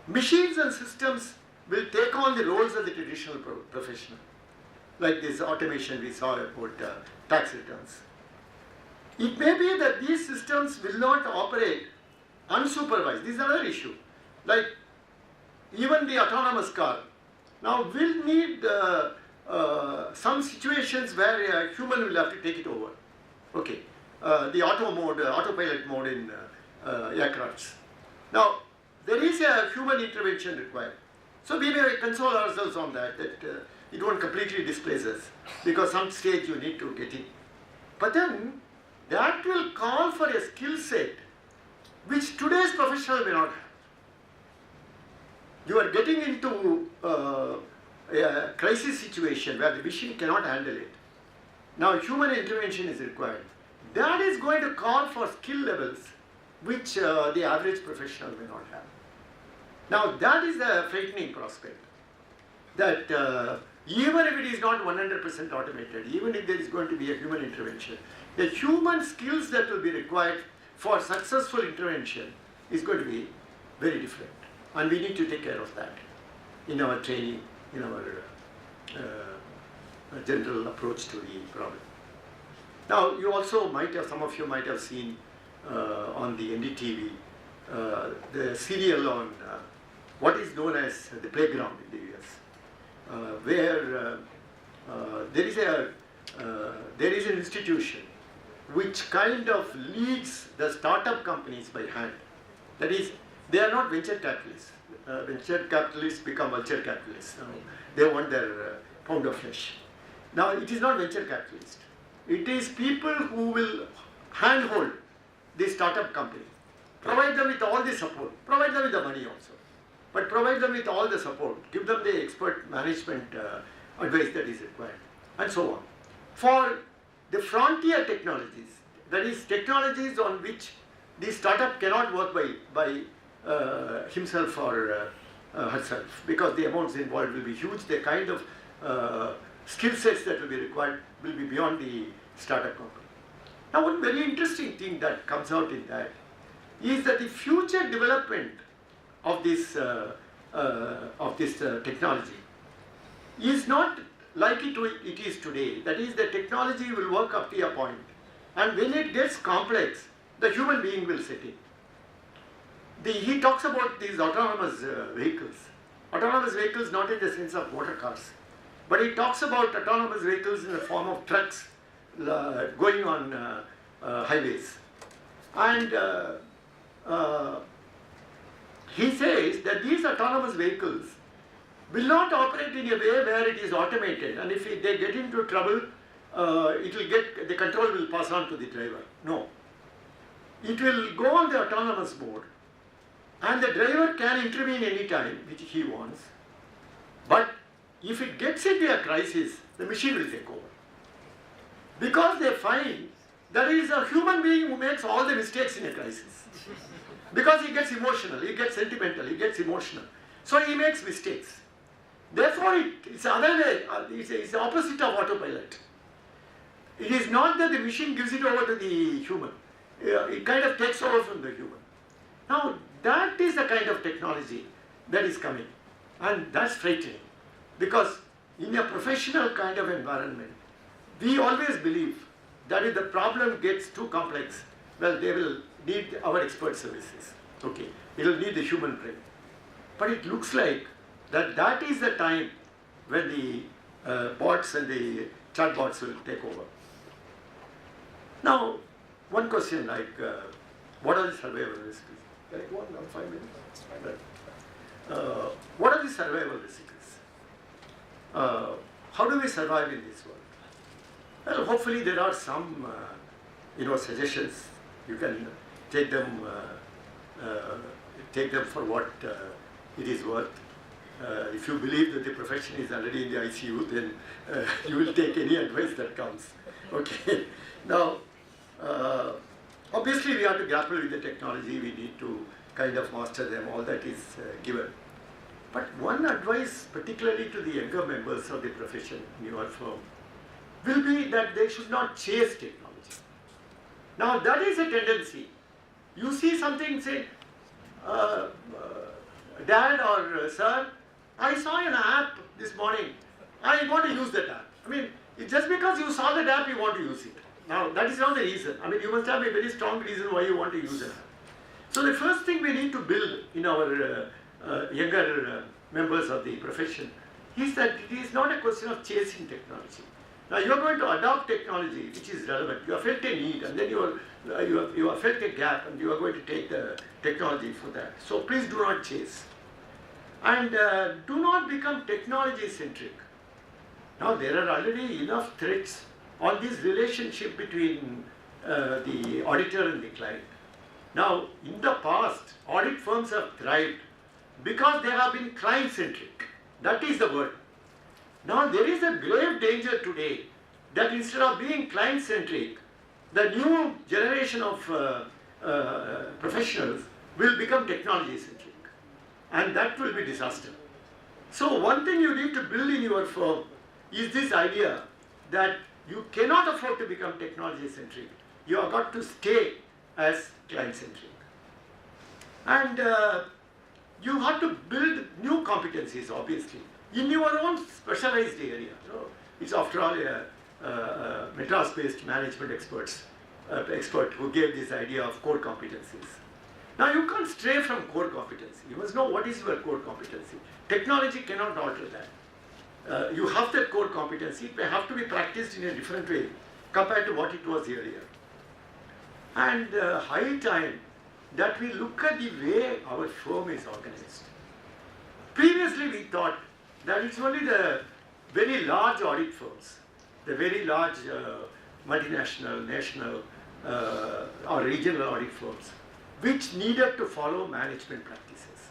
E: Machines and systems will take on the roles of the traditional professional, like this automation we saw about tax returns. It may be that these systems will not operate unsupervised. This is another issue. Like even the autonomous car now will need some situations where a human will have to take it over. Okay, the autopilot mode in aircrafts. Now there is a human intervention required. So we may console ourselves on that it won't completely displace us, because some stage you need to get in. But then that will call for a skill set which today's professional may not have. You are getting into a crisis situation where the machine cannot handle it. Now human intervention is required. That is going to call for skill levels which the average professional may not have. Now that is a frightening prospect, that even if it is not 100% automated, even if there is going to be a human intervention, the human skills that will be required for successful intervention is going to be very different. And we need to take care of that in our training, in our general approach to the problem. Now, you also might have, some of you might have seen on the NDTV the serial on what is known as the playground in the US, where there is an institution which kind of leads the startup companies by hand. That is, they are not venture capitalists. Venture capitalists become vulture capitalists. They want their pound of flesh. Now, it is not venture capitalists. It is people who will handhold the startup company, provide them with all the support, provide them with the money also, but provide them with all the support, give them the expert management advice that is required, and so on. For the frontier technologies, that is technologies on which the startup cannot work by himself or herself, because the amounts involved will be huge, the kind of skill sets that will be required will be beyond the startup company. Now, one very interesting thing that comes out in that is that the future development of this technology is not like it is today. That is, the technology will work up to a point, and when it gets complex, the human being will set in. He talks about these autonomous vehicles. Autonomous vehicles not in the sense of motor cars, but he talks about autonomous vehicles in the form of trucks going on highways. And he says that these autonomous vehicles will not operate in a way where it is automated, and if they get into trouble, the control will pass on to the driver. No. It will go on the autonomous mode, and the driver can intervene anytime which he wants, but if it gets into a crisis, the machine will take over. Because they find that it is a human being who makes all the mistakes in a crisis. Because he gets emotional, he gets sentimental, he gets emotional. So he makes mistakes. Therefore, it's the other way, it's the opposite of autopilot. It is not that the machine gives it over to the human. It kind of takes over from the human. Now, that is the kind of technology that is coming. And that's frightening. Because in a professional kind of environment, we always believe that if the problem gets too complex, well, they will need our expert services. Okay, it will need the human brain. But it looks like that is the time when the bots and the chatbots will take over. Now, one question like, what are the survival risks? Can I go on now 5 minutes? Right. What are the survival risks? How do we survive in this world? Well, hopefully there are some, suggestions. You can take them for what it is worth. If you believe that the profession is already in the ICU, then you will take any advice that comes. Okay. Now, obviously we have to grapple with the technology. We need to kind of master them. All that is given. But one advice, particularly to the younger members of the profession in your firm, will be that they should not chase technology. Now, that is a tendency. You see something, say, Dad or Sir, I saw an app this morning. I want to use that app. I mean, it's just because you saw that app, you want to use it. Now, that is not the reason. I mean, you must have a very strong reason why you want to use it. So, the first thing we need to build in our younger members of the profession is that it is not a question of chasing technology. Now, you are going to adopt technology which is relevant. You have felt a need, and then you have felt a gap, and you are going to take the technology for that. So please do not chase. And do not become technology centric. Now, there are already enough threats on this relationship between the auditor and the client. Now, in the past, audit firms have thrived because they have been client centric. That is the word. Now, there is a grave danger today that instead of being client centric, the new generation of professionals will become technology centric, and that will be disaster. So one thing you need to build in your firm is this idea that you cannot afford to become technology centric. You have got to stay as client centric. And you have to build new competencies, obviously, in your own specialized area. It's after all a Madras-based management expert who gave this idea of core competencies. Now you can't stray from core competency. You must know what is your core competency. Technology cannot alter that. You have that core competency. It may have to be practiced in a different way compared to what it was earlier. And high time that we look at the way our firm is organized. Previously we thought that it's only the very large audit firms, the very large multinational, national or regional audit firms which needed to follow management practices.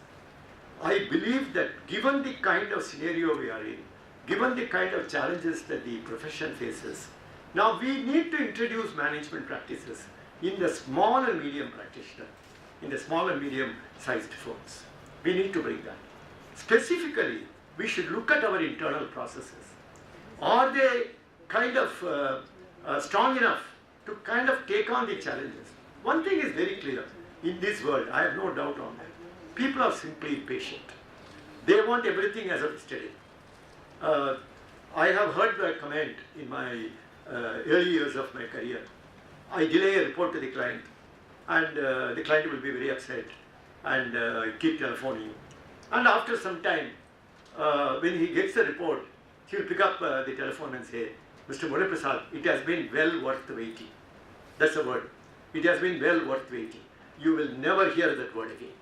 E: I believe that given the kind of scenario we are in, given the kind of challenges that the profession faces, now we need to introduce management practices in the small and medium practitioner, in the small and medium sized firms. We need to bring that. Specifically, we should look at our internal processes. Are they kind of strong enough to kind of take on the challenges? One thing is very clear. In this world, I have no doubt on that. People are simply impatient. They want everything as of yesterday. I have heard the comment in my early years of my career. I delay a report to the client, and the client will be very upset and keep telephoning. And after some time, when he gets the report, he will pick up the telephone and say, Mr. Murali Prasad, it has been well worth waiting. That's the word. It has been well worth waiting. You will never hear that word again.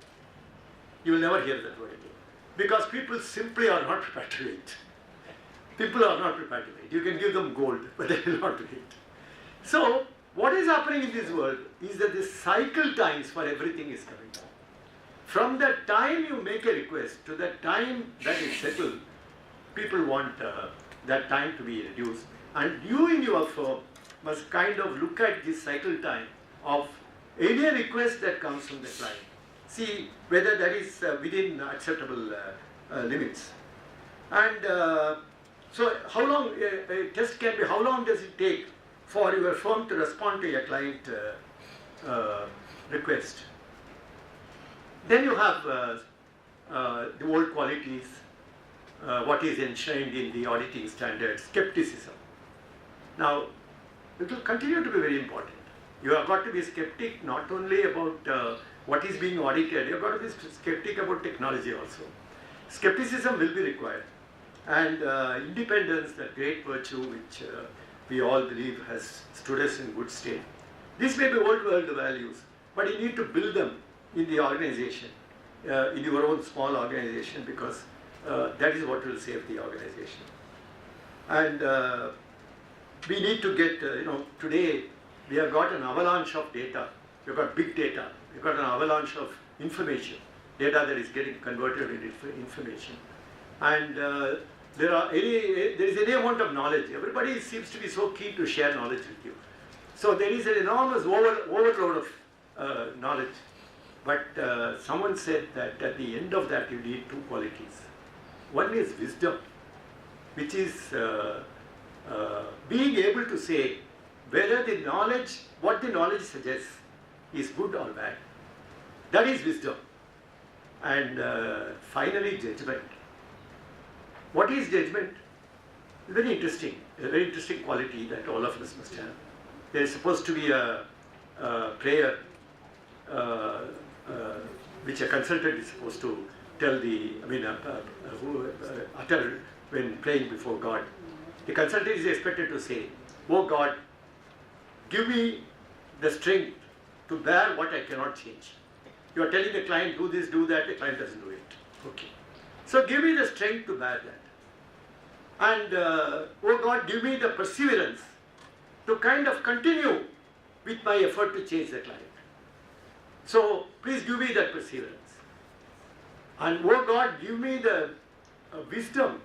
E: You will never hear that word again. Because people simply are not prepared to wait. People are not prepared to wait. You can give them gold, but they will not wait. So, what is happening in this world is that the cycle times for everything is coming down. From the time you make a request to the time that is settled, people want that time to be reduced. And you in your firm must kind of look at this cycle time of any request that comes from the client. See whether that is within acceptable limits. And so how long a test can be, how long does it take for your firm to respond to a client request? Then you have the old qualities, what is enshrined in the auditing standards, skepticism. Now, it will continue to be very important. You have got to be a skeptic not only about what is being audited, you have got to be skeptic about technology also. Skepticism will be required. And independence, that great virtue which we all believe has stood us in good state. These may be old world values, but you need to build them in the organization, in your own small organization, because that is what will save the organization. And we need to get, today we have got an avalanche of data. We've got big data. We've got an avalanche of information, data that is getting converted into information. And there is any amount of knowledge. Everybody seems to be so keen to share knowledge with you. So there is an enormous overload of knowledge. But someone said that at the end of that you need two qualities. One is wisdom, which is being able to say whether the knowledge, what the knowledge suggests is good or bad. That is wisdom. And finally, judgment. What is judgment? Very interesting, a very interesting quality that all of us must have. There is supposed to be a prayer which a consultant is supposed to tell utter when praying before God. The consultant is expected to say, "Oh God, give me the strength to bear what I cannot change." You are telling the client, do this, do that, the client doesn't do it. Okay. So give me the strength to bear that. And oh God, give me the perseverance to kind of continue with my effort to change the client. So please give me that perseverance. And oh God, give me the wisdom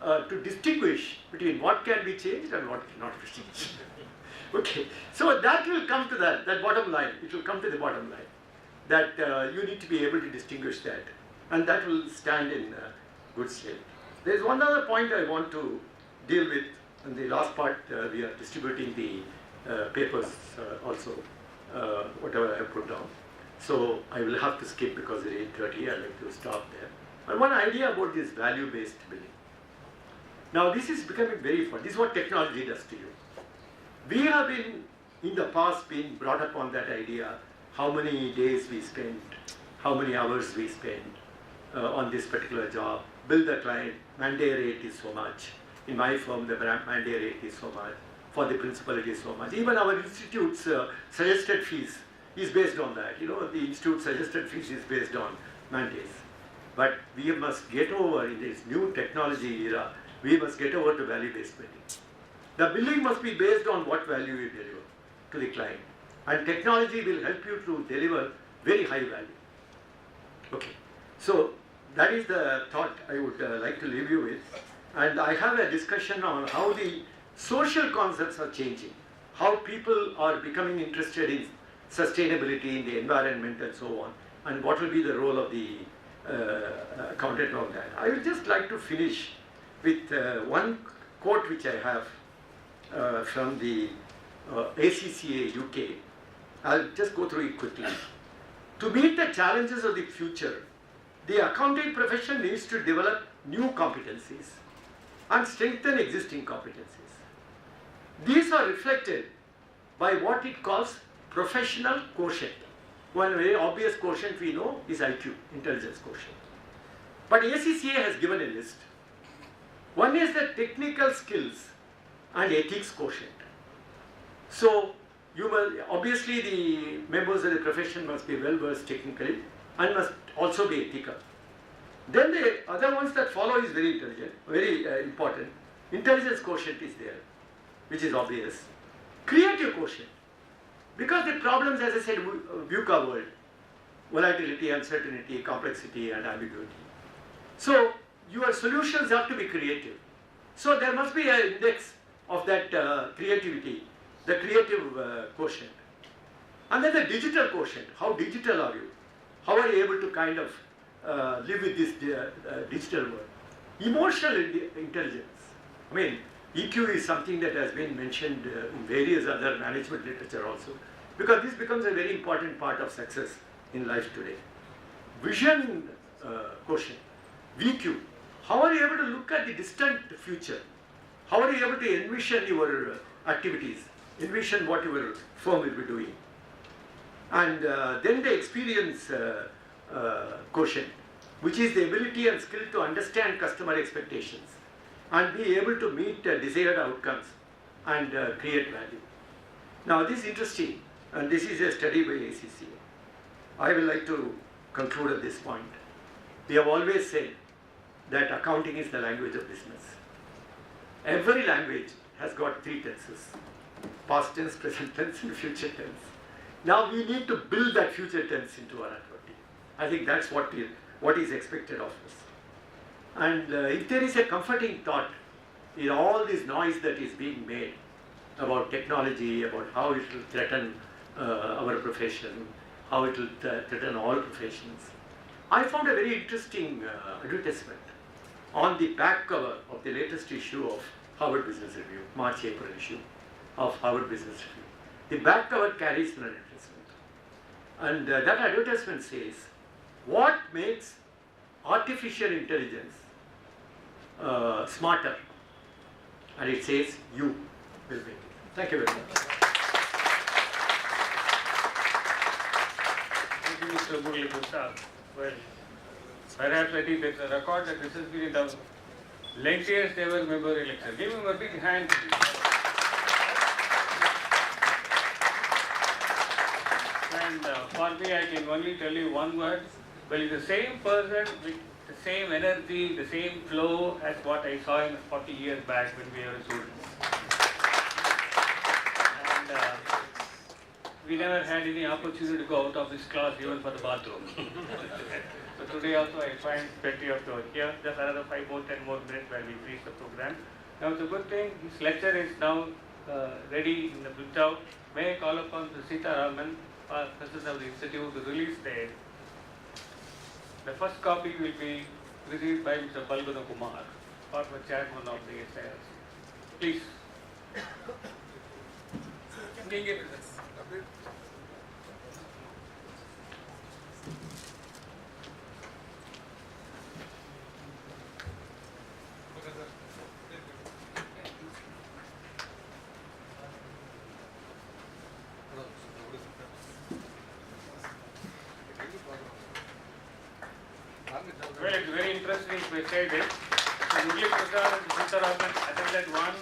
E: to distinguish between what can be changed and what cannot be changed. Okay, so that will come to that bottom line. It will come to the bottom line. That you need to be able to distinguish that. And that will stand in good state. There is one other point I want to deal with. In the last part, we are distributing the papers also, whatever I have put down. So I will have to skip because it's 8:30. I'd like to stop there. And one idea about this value-based billing. Now this is becoming very fun. This is what technology does to you. We have been, in the past, been brought up on that idea, how many days we spend, how many hours we spend on this particular job, bill the client, mandate rate is so much. In my firm, the mandate rate is so much. For the principal, it is so much. Even our institute's suggested fees is based on that. You know, the institute's suggested fees is based on mandates. But we must get over, in this new technology era, we must get over to value-based billing. The billing must be based on what value you deliver to the client. And technology will help you to deliver very high value. Okay, so that is the thought I would like to leave you with. And I have a discussion on how the social concepts are changing, how people are becoming interested in sustainability in the environment and so on, and what will be the role of the accountant on that. I would just like to finish with one quote which I have from the ACCA UK. I'll just go through it quickly. To meet the challenges of the future, the accounting profession needs to develop new competencies and strengthen existing competencies. These are reflected by what it calls professional quotient. One very obvious quotient we know is IQ, intelligence quotient. But ACCA has given a list. One is the technical skills and ethics quotient. So you must, obviously the members of the profession must be well versed technically and must also be ethical. Then the other ones that follow is very intelligent, very important. Intelligence quotient is there, which is obvious. Creative quotient. Because the problems, as I said, VUCA world, volatility, uncertainty, complexity and ambiguity. So your solutions have to be creative. So there must be an index of that creativity, the creative quotient. And then the digital quotient. How digital are you? How are you able to kind of live with this digital world? Emotional intelligence. I mean, EQ is something that has been mentioned in various other management literature also, because this becomes a very important part of success in life today. Vision quotient, VQ. How are you able to look at the distant future? How are you able to envision your activities, envision what your firm will be doing? And then the experience quotient, which is the ability and skill to understand customer expectations and be able to meet desired outcomes and create value. Now this is interesting, and this is a study by ACCA. I will like to conclude at this point. We have always said that accounting is the language of business. Every language has got three tenses: past tense, present tense and future tense. Now we need to build that future tense into our activity. I think that's what is expected of us. And if there is a comforting thought in all this noise that is being made about technology, about how it will threaten our profession, how it will threaten all professions, I found a very interesting advertisement on the back cover of the latest issue of Harvard Business Review, March-April issue of Harvard Business Review. The back cover carries an advertisement. And that advertisement says, what makes artificial intelligence smarter? And it says, you will make it. Thank you very much.
A: Thank you, Mr. Murli Gupta. Well, perhaps I think that's a record that this has been the lengthiest ever member election. Give him a big hand. And for me, I can only tell you one word. Well, it's the same person with the same energy, the same flow as what I saw in 40 years back when we were students. And we never had any opportunity to go out of this class even for the bathroom. So today also I find plenty of those here. Just another 5 more, 10 more minutes while we finish the program. Now it's a good thing, his lecture is now ready in the printout. May I call upon Sita Raman, President of the Institute, to release the first copy will be received by Mr. Balguna Kumar, former chairman of the SIRC. Please. Well, it's very interesting to say this. Mr. Murli Prasad and Sitaraman attended one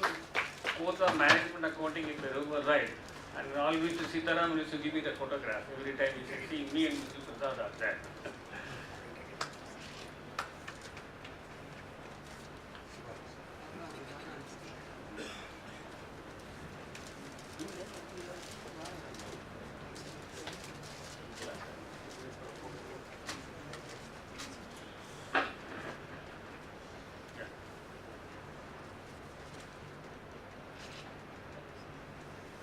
A: course of management accounting in the room was right. And always Sitaraman used to give me the photograph. Every time he said, see, me and Mr. Prasad are there.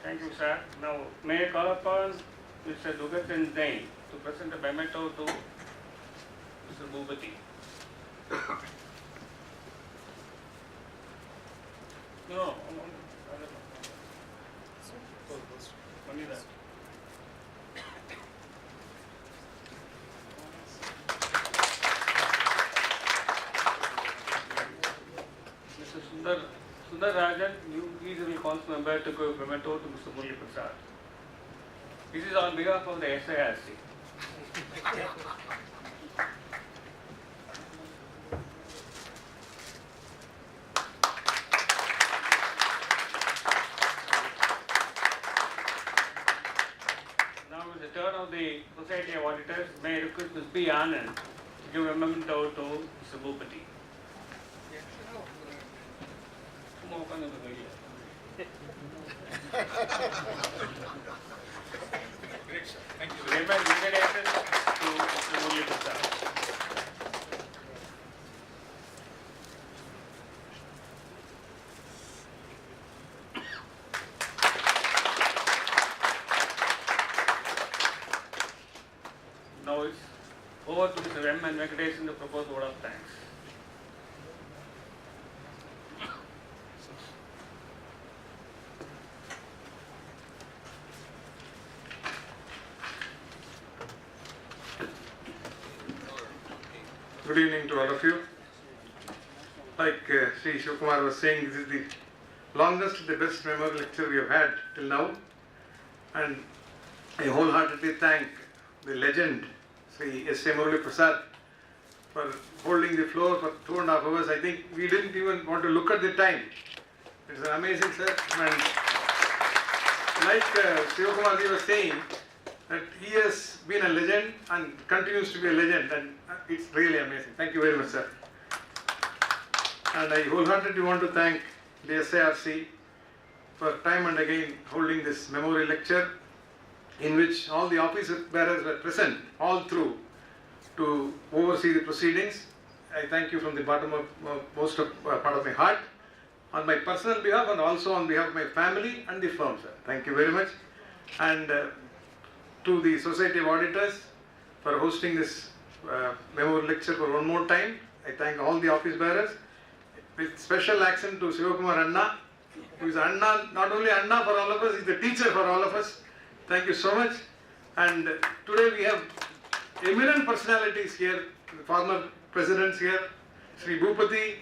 A: Thank you, sir. Now, may I call upon Mr. Dugat Zain to present a memento to Mr. Bhupati. No, only that. Mr. Sundar Rajan, new easily council member to give memento to Mr. Murli Prasad. This is on behalf of the SIRC. Now it's the turn of the Society of Auditors. May I request Ms. B. Anand to give a memento to Mr. Bhupati.
C: Thank you.
A: Remember, congratulations to Mr. Murli Prasad. Now it's over to Mr. M. and Venkatesan to propose vote of thanks.
B: Good evening to all of you. Like Sri Shivakumar was saying, this is the longest, the best memorial lecture we have had till now. And I wholeheartedly thank the legend, Sri S. Murali Prasad, for holding the floor for 2.5 hours. I think we didn't even want to look at the time. It's an amazing, sir. And like Shivakumar was saying, that he has been a legend and continues to be a legend, and it's really amazing. Thank you very much, sir. And I wholeheartedly want to thank the SIRC for time and again holding this memorial lecture, in which all the office bearers were present all through to oversee the proceedings. I thank you from the bottom of most of part of my heart, on my personal behalf and also on behalf of my family and the firm, sir. Thank you very much. And to the Society of Auditors for hosting this memorial lecture for one more time. I thank all the office bearers, with special action to Shivakumar Anna, who is Anna, not only Anna for all of us, he is the teacher for all of us. Thank you so much. And today we have eminent personalities here, the former presidents here, Sri Bhupati,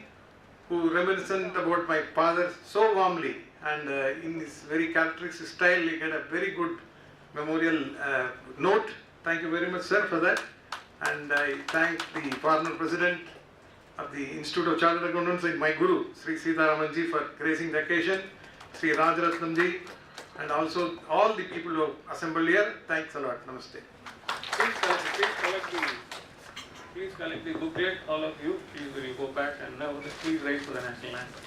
B: who reminiscent about my father so warmly, and in his very characteristic style, he had a very good memorial note. Thank you very much, sir, for that. And I thank the former president of the Institute of Chartered Accountants and my guru, Sri Sitaramanji, for gracing the occasion, Sri Rajaratnamji, and also all the people who have assembled here. Thanks a lot. Namaste.
A: Please collect the booklet, all of you. Please will you go back and now please rise for the national anthem.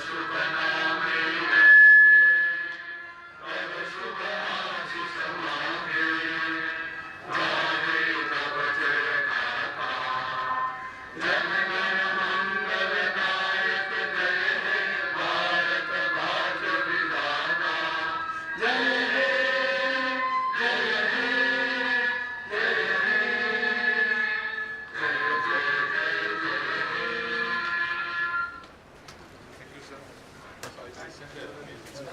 F: Shubha
B: Thank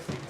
B: you.